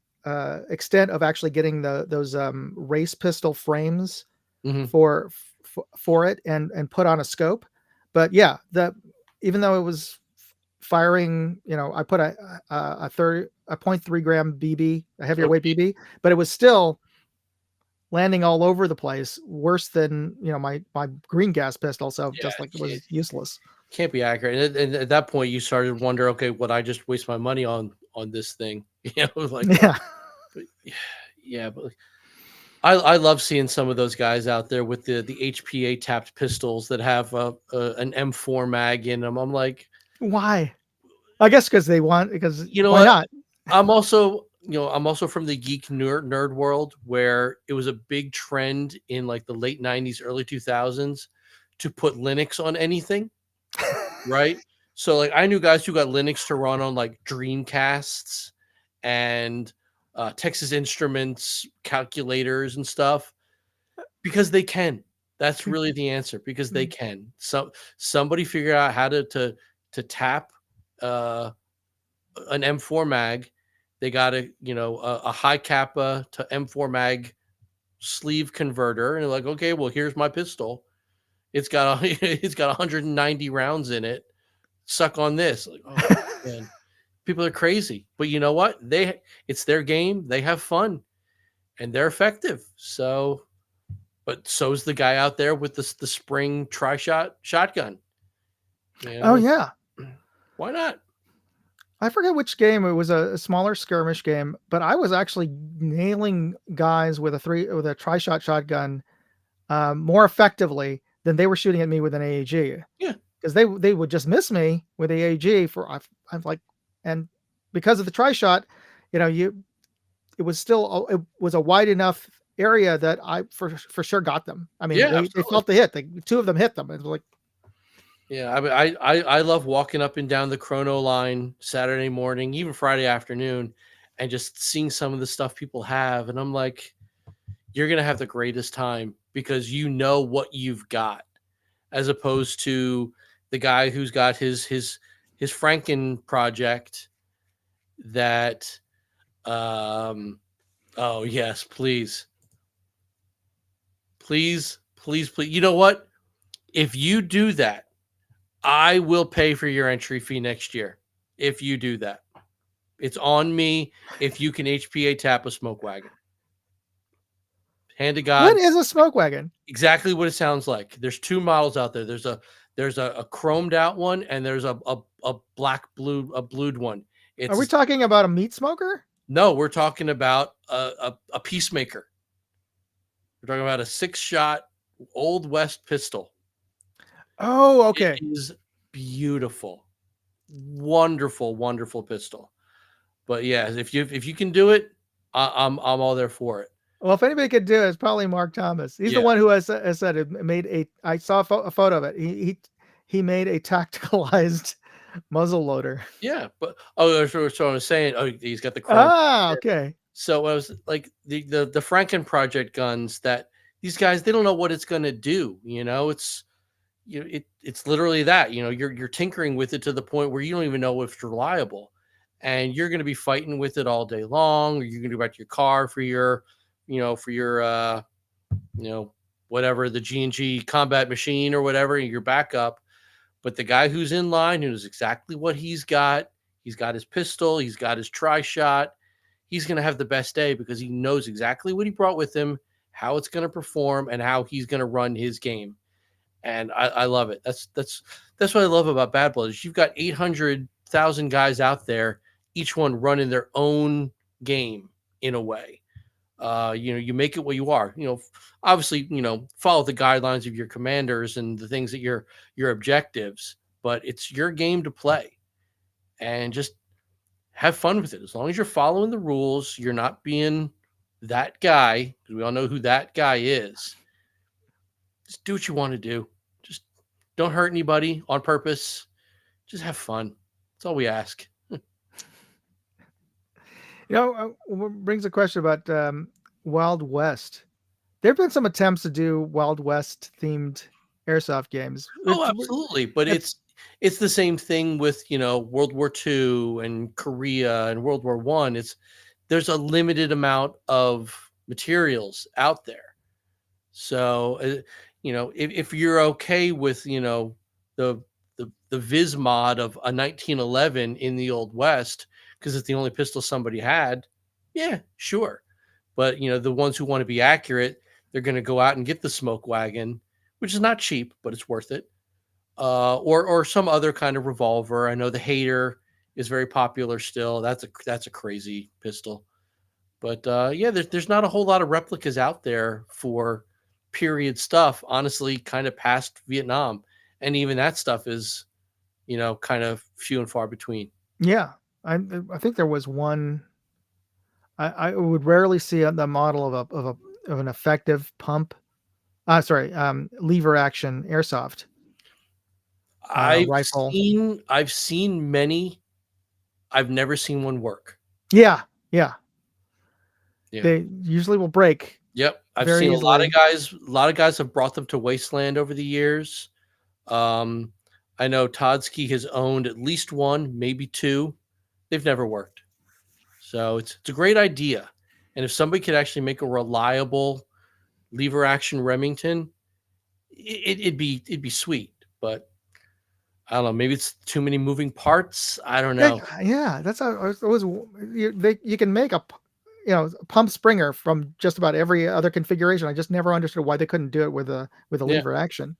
extent of actually getting those race pistol frames Hmm. for it and put on a scope. But yeah, even though it was firing, I put a 0.3 gram BB, a heavier weight BB, but it was still landing all over the place, worse than my green gas pistol. So Yeah, just like it was useless. can't be accurate. And at that point, you started to wonder, okay, would I just waste my money on this thing? Like, Yeah. but yeah, but I love seeing some of those guys out there with the HPA tapped pistols that have an M4 mag in them. I'm like, Why? I guess because you know why what? not? I'm also from the geek nerd world where it was a big trend in like the late 90s, early 2000s to put Linux on anything, right? So like I knew guys who got Linux to run on like Dreamcasts and Texas Instruments calculators and stuff because they can. That's really the answer, because they can. So somebody figured out how to tap uh, an M4 mag. They got a high kappa to M4 mag sleeve converter, and they're like, okay, well here's my pistol. It's got it's got 190 rounds in it. Suck on this. Like, oh man, people are crazy. But you know what? It's their game. They have fun, and they're effective. So, but so's the guy out there with the spring tri-shot shotgun. Oh yeah. Why not? I forget which game. It was a smaller skirmish game, but I was actually nailing guys with a tri-shot shotgun more effectively than they were shooting at me with an AAG. Yeah. Because they would just miss me with the AAG I'm like, and because of the tri-shot, it was a wide enough area that I for sure got them. I mean, Yeah, they felt the hit. Two of them hit them. It was like, yeah. I mean, I love walking up and down the chrono line Saturday morning, even Friday afternoon, and just seeing some of the stuff people have, and I'm like, you're gonna have the greatest time because you know what you've got, as opposed to the guy who's got his Franken project that oh yes, please. Please, please, please. You know what? If you do that, I will pay for your entry fee next year. If you do that, it's on me. If you can HPA tap a smoke wagon, hand to God, what is a smoke wagon? exactly what it sounds like. There's two models out there. There's a chromed out one, and there's a blued one. Are we It's talking about a meat smoker? no, we're talking about a peacemaker. We're talking about a 6-shot Old West pistol. Oh, It okay. is beautiful, wonderful, wonderful pistol. But yeah, if you can do it, I'm all there for it. Well, if anybody could do it, it's probably Mark Thomas. He's the Yeah, one who has said it made a. I saw a photo of it. He made a tacticalized muzzle loader. yeah. But oh, that's what I was saying. Oh, he's got the chrome. Ah, okay. So I was like the Franken project guns that these guys they don't know what it's going to do. It's it's literally that. You're tinkering with it to the point where you don't even know if it's reliable, and you're going to be fighting with it all day long. Or you're going to go back to your car for your you know whatever the G&G combat machine or whatever your backup. But the guy who's in line who knows exactly what he's got his pistol, he's got his tri-shot, he's going to have the best day because he knows exactly what he brought with him, how it's going to perform, and how he's going to run his game. And I love it. That's what I love about Bad Blood is you've got 800,000 guys out there, each one running their own game in a way. You make it what you are. Obviously, follow the guidelines of your commanders and the things that your objectives, but it's your game to play, and just have fun with it. As long as you're following the rules, you're not being that guy because we all know who that guy is. Just do what you want to do. Just don't hurt anybody on purpose. Just have fun. That's all we ask. Brings a question about Wild West. There have been some attempts to do Wild West themed airsoft games. Oh, absolutely. But it's the same thing with World War II and Korea and World War I. There's a limited amount of materials out there. So if you're okay with the Viz mod of a 1911 in the Old West because it's the only pistol somebody had, yeah, sure. But the ones who want to be accurate, they're going to go out and get the smoke wagon, which is not cheap, but it's worth it. Or some other kind of revolver. I know the Hater is very popular still. That's a crazy pistol. But yeah, there's not a whole lot of replicas out there for period stuff. Honestly, kind of past Vietnam, and even that stuff is kind of few and far between. Yeah, I think there was one. I would rarely see the model of an effective pump. Lever action airsoft rifle. I've seen many. I've never seen one work. Yeah. Yeah. They usually will break. Yep. I've very seen easily. a lot of guys have brought them to Wasteland over the years. I know Todsky has owned at least one, maybe two. They've never worked. So it's a great idea. And if somebody could actually make a reliable lever action Remington, it'd be sweet. But I don't know. Maybe it's too many moving parts. I don't know. Yeah, that's how it was. You can make a pump Springer from just about every other configuration. I just never understood why they couldn't do it with a lever action.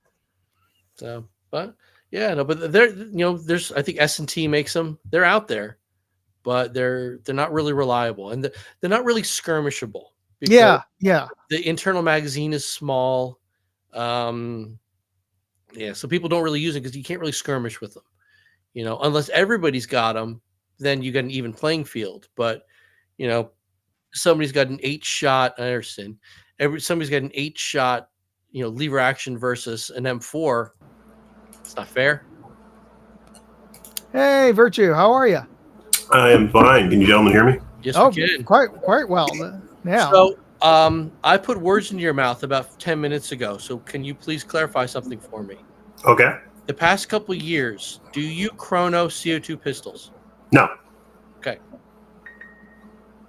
So, but yeah, no, but there's I think S&T makes them. They're out there. but they're not really reliable, and they're not really skirmishable because Yeah. the internal magazine is small. So people don't really use it because you can't really skirmish with them. Unless everybody's got them, then you get an even playing field. But you know, somebody's got an 8-shot. I understand. Somebody's got an 8-shot, lever action versus an M4. It's not fair. Hey, Virtue, how are you? I am fine. Can you gentlemen hear me? Yes, we can. Quite well. Now, So, I put words into your mouth about 10 minutes ago. So, can you please clarify something for me? Okay. The past couple of years, do you chrono CO2 pistols? No. Okay.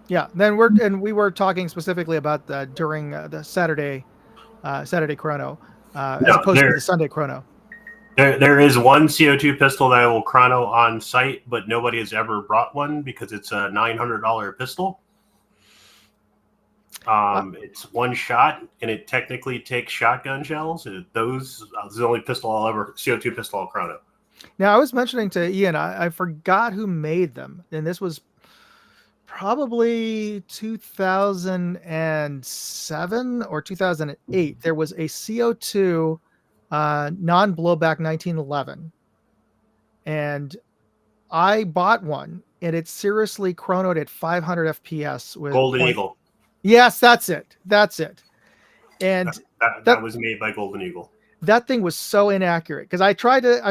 Yeah. We were talking specifically about during the Saturday chrono, as opposed to the Sunday chrono. There is one CO2 pistol that I will chrono on site, but nobody has ever brought one because it's a $900 pistol. It's one shot, and it technically takes shotgun shells. This is the only CO2 pistol I'll chrono. Now, I was mentioning to Ian, I forgot who made them, and this was probably 2007 or 2008. There was a CO2 non-blowback 1911, and I bought one, and it seriously chronoed at 500 FPS with Golden Eagle. Yes, that's it. And that was made by Golden Eagle. That thing was so inaccurate because I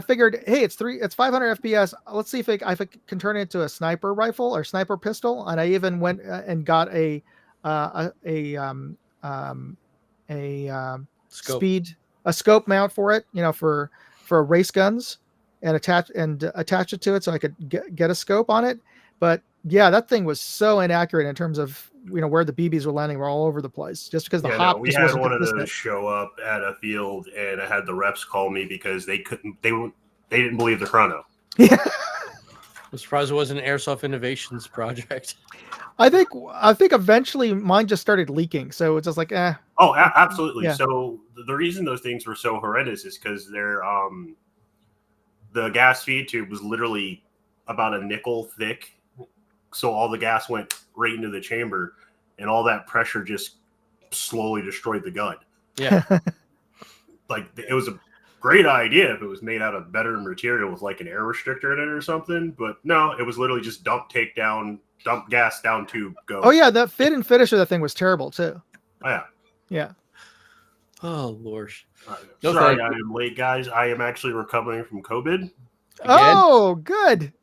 figured, hey, it's 500 FPS. Let's see if it can turn it into a sniper rifle or sniper pistol. And I even went and got a scope mount for it, for race guns, and attach it to it so I could get a scope on it. But yeah, that thing was so inaccurate in terms of where the BBs were landing were all over the place just because the hop. We had one of those show up at a field, and I had the reps call me because they didn't believe the chrono. Yeah. I'm surprised it wasn't an Airsoft Innovations project. I think eventually mine just started leaking, so it's just like Oh, absolutely. Yeah. So the reason those things were so horrendous is because they're the gas feed tube was literally about a nickel thick, so all the gas went right into the chamber, and all that pressure just slowly destroyed the gun. Yeah. Like, it was a great idea if it was made out of better material with like an air restrictor in it or something, but no, it was literally just dump gas down tube, go. Oh yeah, that fit and finish of that thing was terrible too. Oh, yeah. Yeah. Oh Lord. Sorry, I am late, guys. I am actually recovering from COVID. Again? Oh, good.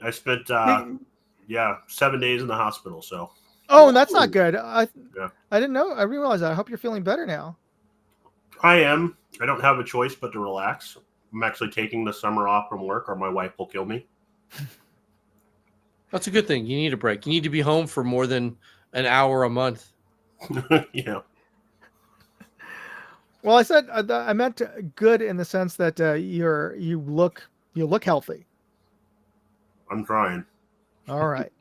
I spent 7 days in the hospital. So. Oh, that's not good. I didn't know. I didn't realize that. I hope you're feeling better now. I am. I don't have a choice but to relax. I'm actually taking the summer off from work, or my wife will kill me. That's a good thing. You need a break. You need to be home for more than an hour a month. Yeah. Well, I meant good in the sense that you look healthy. I'm trying. All right.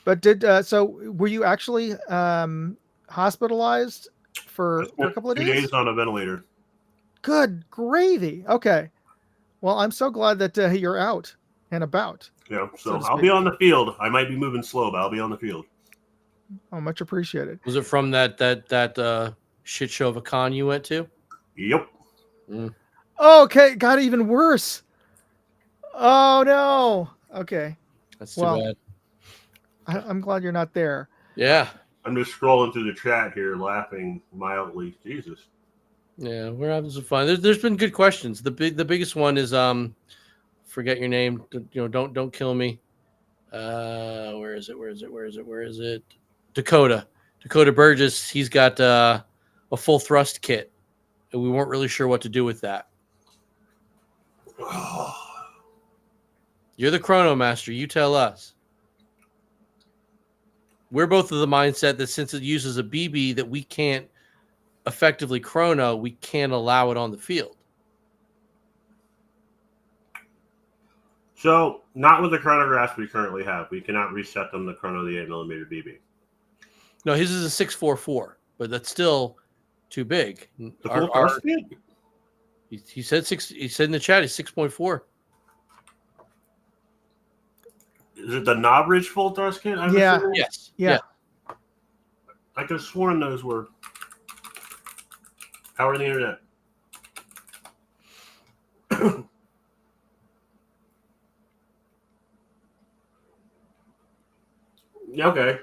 But so were you actually hospitalized for a couple of days? 2 days on a ventilator. Good gravy. Okay. Well, I'm so glad that you're out and about. Yeah. So I'll be on the field. I might be moving slow, but I'll be on the field. Oh, much appreciated. Was it from that shit show of a con you went to? Yep. Okay, got even worse. Oh no. Okay. That's too bad. I'm glad you're not there. Yeah. I'm just scrolling through the chat here, laughing mildly. Jesus. Yeah, we're having some fun. There's been good questions. The biggest one is forget your name. Don't kill me. Where is it? Dakota Burgess. He's got a full thrust kit, and we weren't really sure what to do with that. You're the chrono master. You tell us. We're both of the mindset that since it uses a BB that we can't effectively chrono, we can't allow it on the field. So, not with the chronographs we currently have. We cannot reset them to chrono the 8mm BB. No, his is a 644, but that's still too big. The full thrust kit? He said 6. He said in the chat, he's 6.4. Is it the Knobridge full thrust kit? I'm Yeah. assuming? Yes. Yeah. I could have sworn those were. How are the internet? Okay.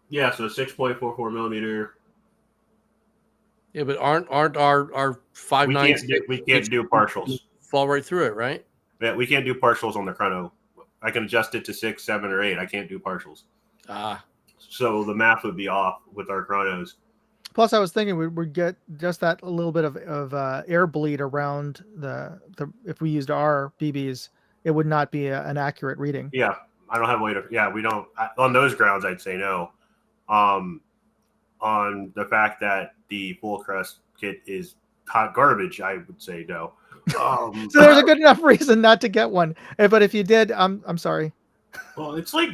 Yeah, so 6.44 millimeter. Yeah, but aren't our 5.96 We can't do partials. fall right through it, right? Yeah, we can't do partials on the chrono. I can adjust it to 6, 7, or 8. I can't do partials. Ah, So the math would be off with our chronos. Plus, I was thinking we'd get just that a little bit of air bleed around the if we used our BBs, it would not be an accurate reading. Yeah, I don't have a way to. Yeah, we don't. On those grounds, I'd say no. On the fact that the full crust kit is hot garbage, I would say no. So there's a good enough reason not to get one. But if you did, I'm sorry. Well, it's like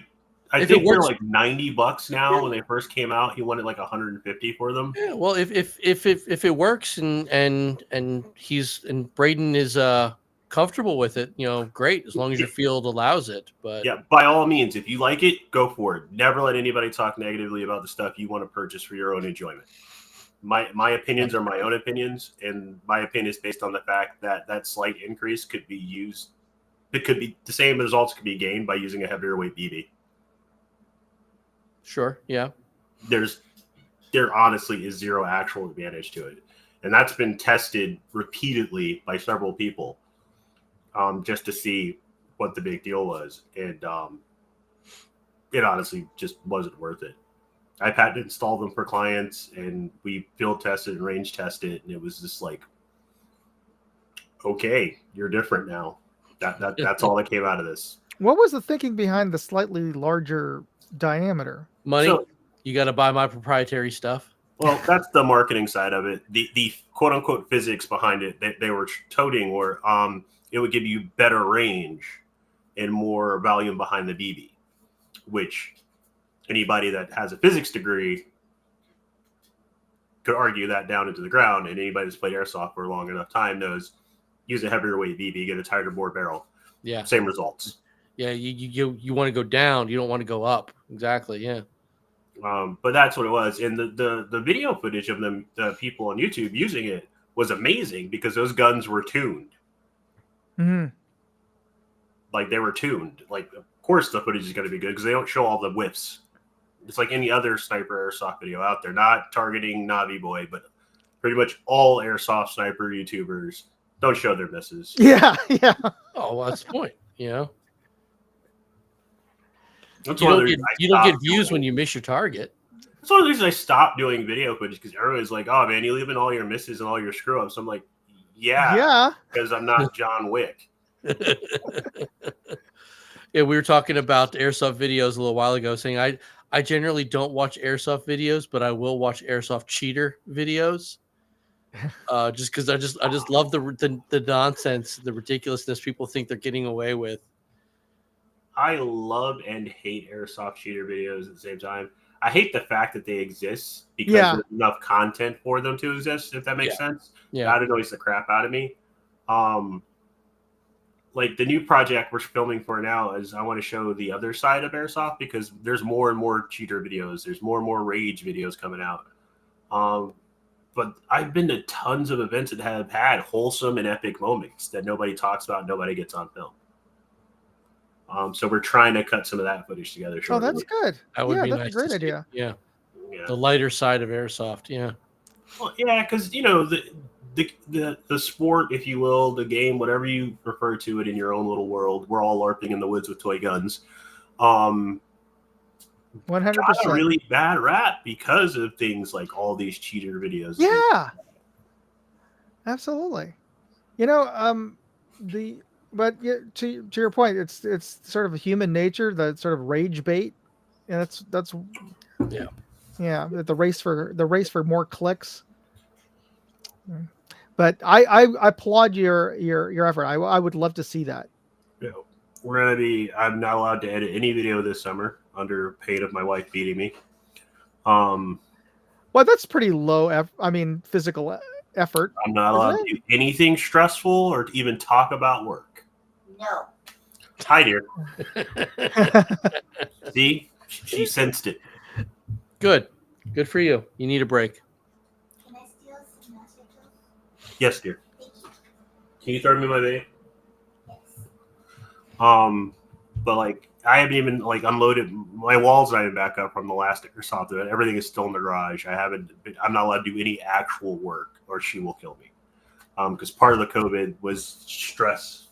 I If think it they're works- like $90 now. When they first came out, he wanted like 150 for them. yeah. Well, if it works and he's and Braden is comfortable with it, great, as long as your field allows it. But Yeah, by all means, if you like it, go for it. Never let anybody talk negatively about the stuff you want to purchase for your own enjoyment. My opinions are my own opinions, and my opinion is based on the fact that that slight increase could be used. It could be the same results could be gained by using a heavier weight BB. sure, yeah, There honestly is zero actual advantage to it, and that's been tested repeatedly by several people, just to see what the big deal was, and it honestly just wasn't worth it. I've had to install them for clients, and we field tested and range tested, and it was just like, okay, you're different now. That's all that came out of this. What was the thinking behind the slightly larger diameter? money. So- You got to buy my proprietary stuff. Well, that's the marketing side of it. The quote unquote physics behind it that they were toting were it would give you better range and more volume behind the BB, which anybody that has a physics degree could argue that down into the ground, and anybody that's played airsoft for a long enough time knows use a heavier weight BB, get a tighter bore barrel, Yeah, same results. yeah. You want to go down. You don't want to go up. Exactly. Yeah. But that's what it was, and the video footage of them, the people on YouTube using it, was amazing because those guns were tuned. Mhm. Like they were tuned. Like of course the footage is going to be good because they don't show all the whiffs. It's like any other sniper airsoft video out there, not targeting Navi Boy, but pretty much all airsoft sniper YouTubers don't show their misses. Yeah, yeah. Oh, well, that's the point. That's You one of don't the get reasons I you don't get stopped views doing- when you miss your target. That's one of the reasons I stopped doing video footage because everybody's like, "Oh man, you leave in all your misses and all your screw ups." I'm like, "Yeah, Yeah. because I'm not John Wick." Yeah, we were talking about airsoft videos a little while ago, saying I generally don't watch airsoft videos, but I will watch airsoft cheater videos. Just because I just love the nonsense, the ridiculousness people think they're getting away with. I love and hate airsoft cheater videos at the same time. I hate the fact that they exist because Yeah. there's enough content for them to exist, if that makes sense. Yeah, That annoys the crap out of me. Like the new project we're filming for now is I want to show the other side of airsoft because there's more and more cheater videos. There's more and more rage videos coming out. But I've been to tons of events that have had wholesome and epic moments that nobody talks about, nobody gets on film. So we're trying to cut some of that footage together. Oh, that's shortly. good. that would Yeah, be that's nice. a great to see. idea. Yeah, Yeah. the lighter side of airsoft. Yeah, Well, yeah, because the sport, if you will, the game, whatever you refer to it in your own little world, we're all LARPing in the woods with toy guns. 100%. Got a really bad rap because of things like all these cheater videos. Yeah. Absolutely. But to your point, it's sort of a human nature, the sort of rage bait. Yeah, that's Yeah. Yeah, the race for more clicks. But I applaud your effort. I would love to see that. You know, I'm not allowed to edit any video this summer under pain of my wife beating me. Well, that's pretty low physical effort. I'm not allowed to do anything stressful or to even talk about work. No. Hi, dear. See, she sensed it. Good for you. You need a break. Can I steal some nacho cheese? Yes, dear. Thank you. Can you throw me my bag? Yes. But like I haven't even like unloaded my walls. Not even back up from the last airsoft event. Everything is still in the garage. I'm not allowed to do any actual work, or she will kill me. Because part of the COVID was stress.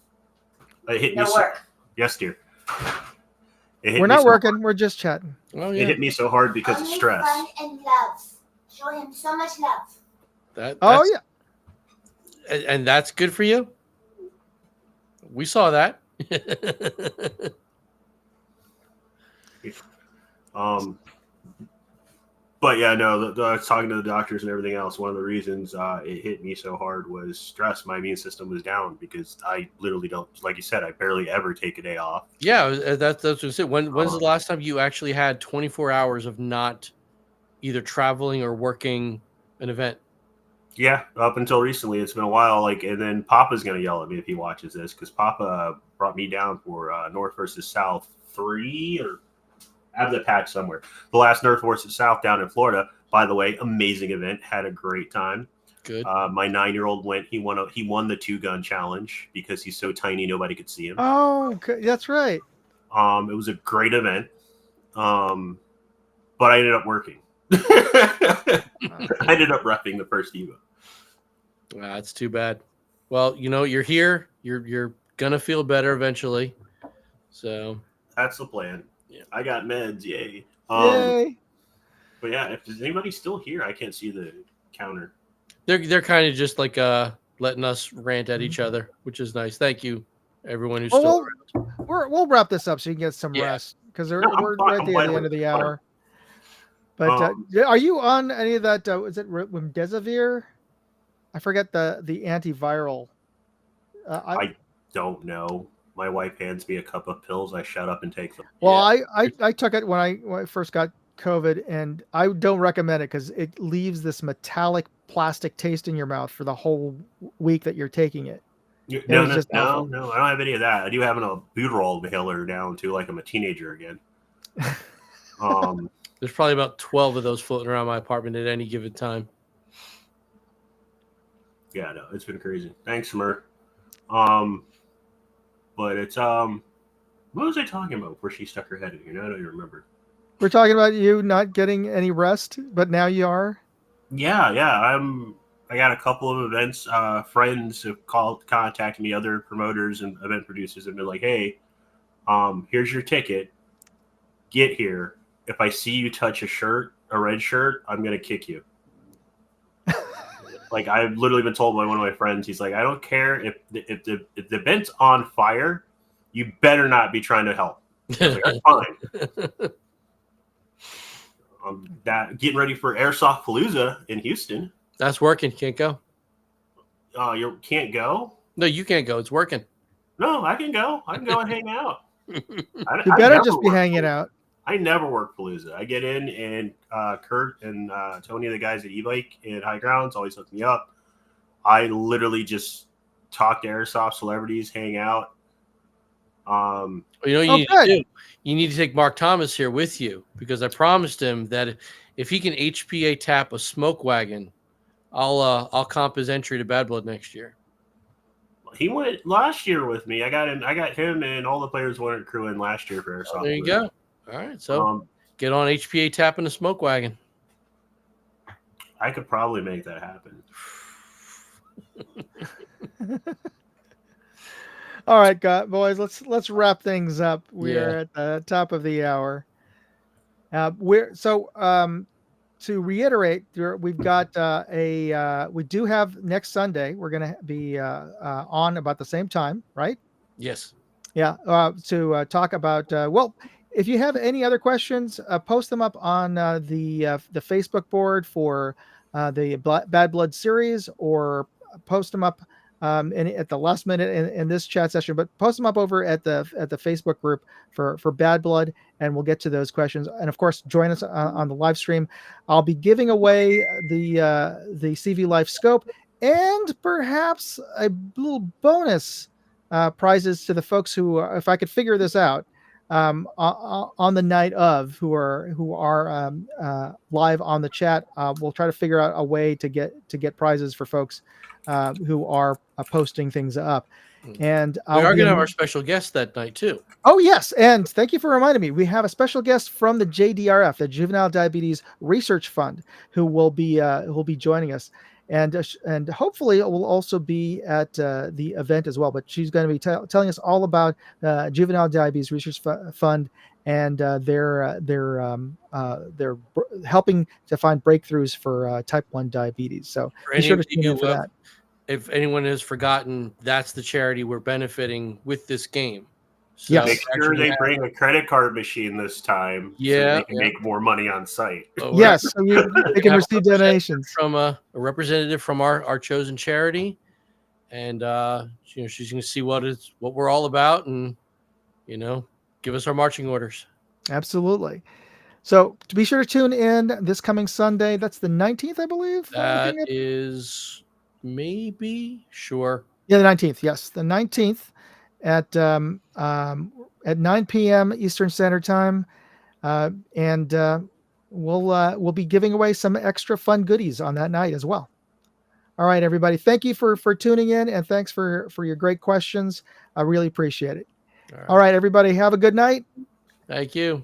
It hit me. No work. Yes, dear. It hit We're me not so working. hard. We're just chatting. Oh It yeah. hit me so hard because of Only stress. fun and love. Show him so much love. Oh yeah. And that's good for you. We saw that. But yeah, no. Talking to the doctors and everything else, one of the reasons it hit me so hard was stress. My immune system was down because I literally don't, like you said, I barely ever take a day off. Yeah, that's what I said. When's the last time you actually had 24 hours of not either traveling or working an event? Yeah, up until recently, it's been a while. Like, and then Papa's gonna yell at me if he watches this because Papa brought me down for North versus South 3, or I have the patch somewhere. The last North versus South down in Florida. By the way, amazing event. Had a great time. Good. My 9-year-old went. He won the 2-gun challenge because he's so tiny nobody could see him. Oh, okay. That's right. It was a great event. But I ended up working. I ended up repping the first Evo. That's too bad. Well, you're here. You're gonna feel better eventually. So That's the plan. Yeah. I got meds. Yay. Yay. But yeah, if there's anybody still here, I can't see the counter. they're kind of just like letting us rant at each other, which is nice. Thank you, everyone who's still around. We'll wrap this up so you can get some Yeah. rest because No, we're I'm right at the fine end with of the it. hour. But are you on any of that? Is it remdesivir? I forget the antiviral. I don't know. My wife hands me a cup of pills. I shut up and take them. Well, I took it when I first got COVID, and I don't recommend it because it leaves this metallic plastic taste in your mouth for the whole week that you're taking it. No, was just awful. no. I don't have any of that. I do have an albuterol inhaler down to like I'm a teenager again. There's probably about 12 of those floating around my apartment at any given time. Yeah, no, it's been crazy. Thanks, Smur. But it's what was I talking about before she stuck her head in here? Now I don't even remember. We're talking about you not getting any rest, but now you are. Yeah. I got a couple of events. Friends have contacted me, other promoters and event producers, and been like, "Hey, here's your ticket. Get here. If I see you touch a red shirt, I'm gonna kick you." Like I've literally been told by one of my friends, he's like, "I don't care if the event's on fire, you better not be trying to help." I was like, "That's fine." That getting ready for Airsoft Palooza in Houston. That's working. Can't go. You can't go? No, you can't go. It's working. No, I can go. I can go and hang out. You better just be hanging out. I never work Palooza. I get in, and Kurt and Tony, the guys at E-Bike and High Grounds, always hook me up. I literally just talk to Airsoft celebrities, hang out. You need to do? You need to take Mark Thomas here with you because I promised him that if he can HPA tap a smoke wagon, I'll comp his entry to Bad Blood next year. He went last year with me. I got him and all the players wanted to crew in last year for Airsoft. There you go. All right, so get on HPA tapping a smoke wagon. I could probably make that happen. All right, boys, let's wrap things up. We're at the top of the hour. To reiterate, we've got we do have next Sunday. We're going to be on about the same time, right? Yes. Yeah. To talk about if you have any other questions, post them up on the Facebook board for the Bad Blood series, or post them up at the last minute in this chat session. But post them up over at the Facebook group for Bad Blood, and we'll get to those questions. And of course, join us on the live stream. I'll be giving away the CV Life scope and perhaps a little bonus prizes to the folks who, if I could figure this out, on the night of, who are live on the chat. We'll try to figure out a way to get prizes for folks who are posting things up. And We are going to have our special guest that night too. Oh yes, and thank you for reminding me. We have a special guest from the JDRF, the Juvenile Diabetes Research Fund, who will be joining us, and hopefully it will also be at the event as well. But she's going to be telling us all about Juvenile Diabetes Research Fund and they're helping to find breakthroughs for type 1 diabetes. So be sure to tune in for that. If anyone has forgotten, that's the charity we're benefiting with this game. So Yes. Make sure they bring a credit card machine this time. Yeah, so they can make more money on site. Yes, so they can receive donations from a representative from our chosen charity, and she's going to see what we're all about, and give us our marching orders. Absolutely. So to be sure to tune in this coming Sunday. That's the 19th, I believe. That is maybe sure. Yeah, the 19th. Yes, the 19th at 9 p.m. Eastern Standard Time, and we'll be giving away some extra fun goodies on that night as well. All right, everybody. Thank you for tuning in, and thanks for your great questions. I really appreciate it. All right, everybody. Have a good night. Thank you.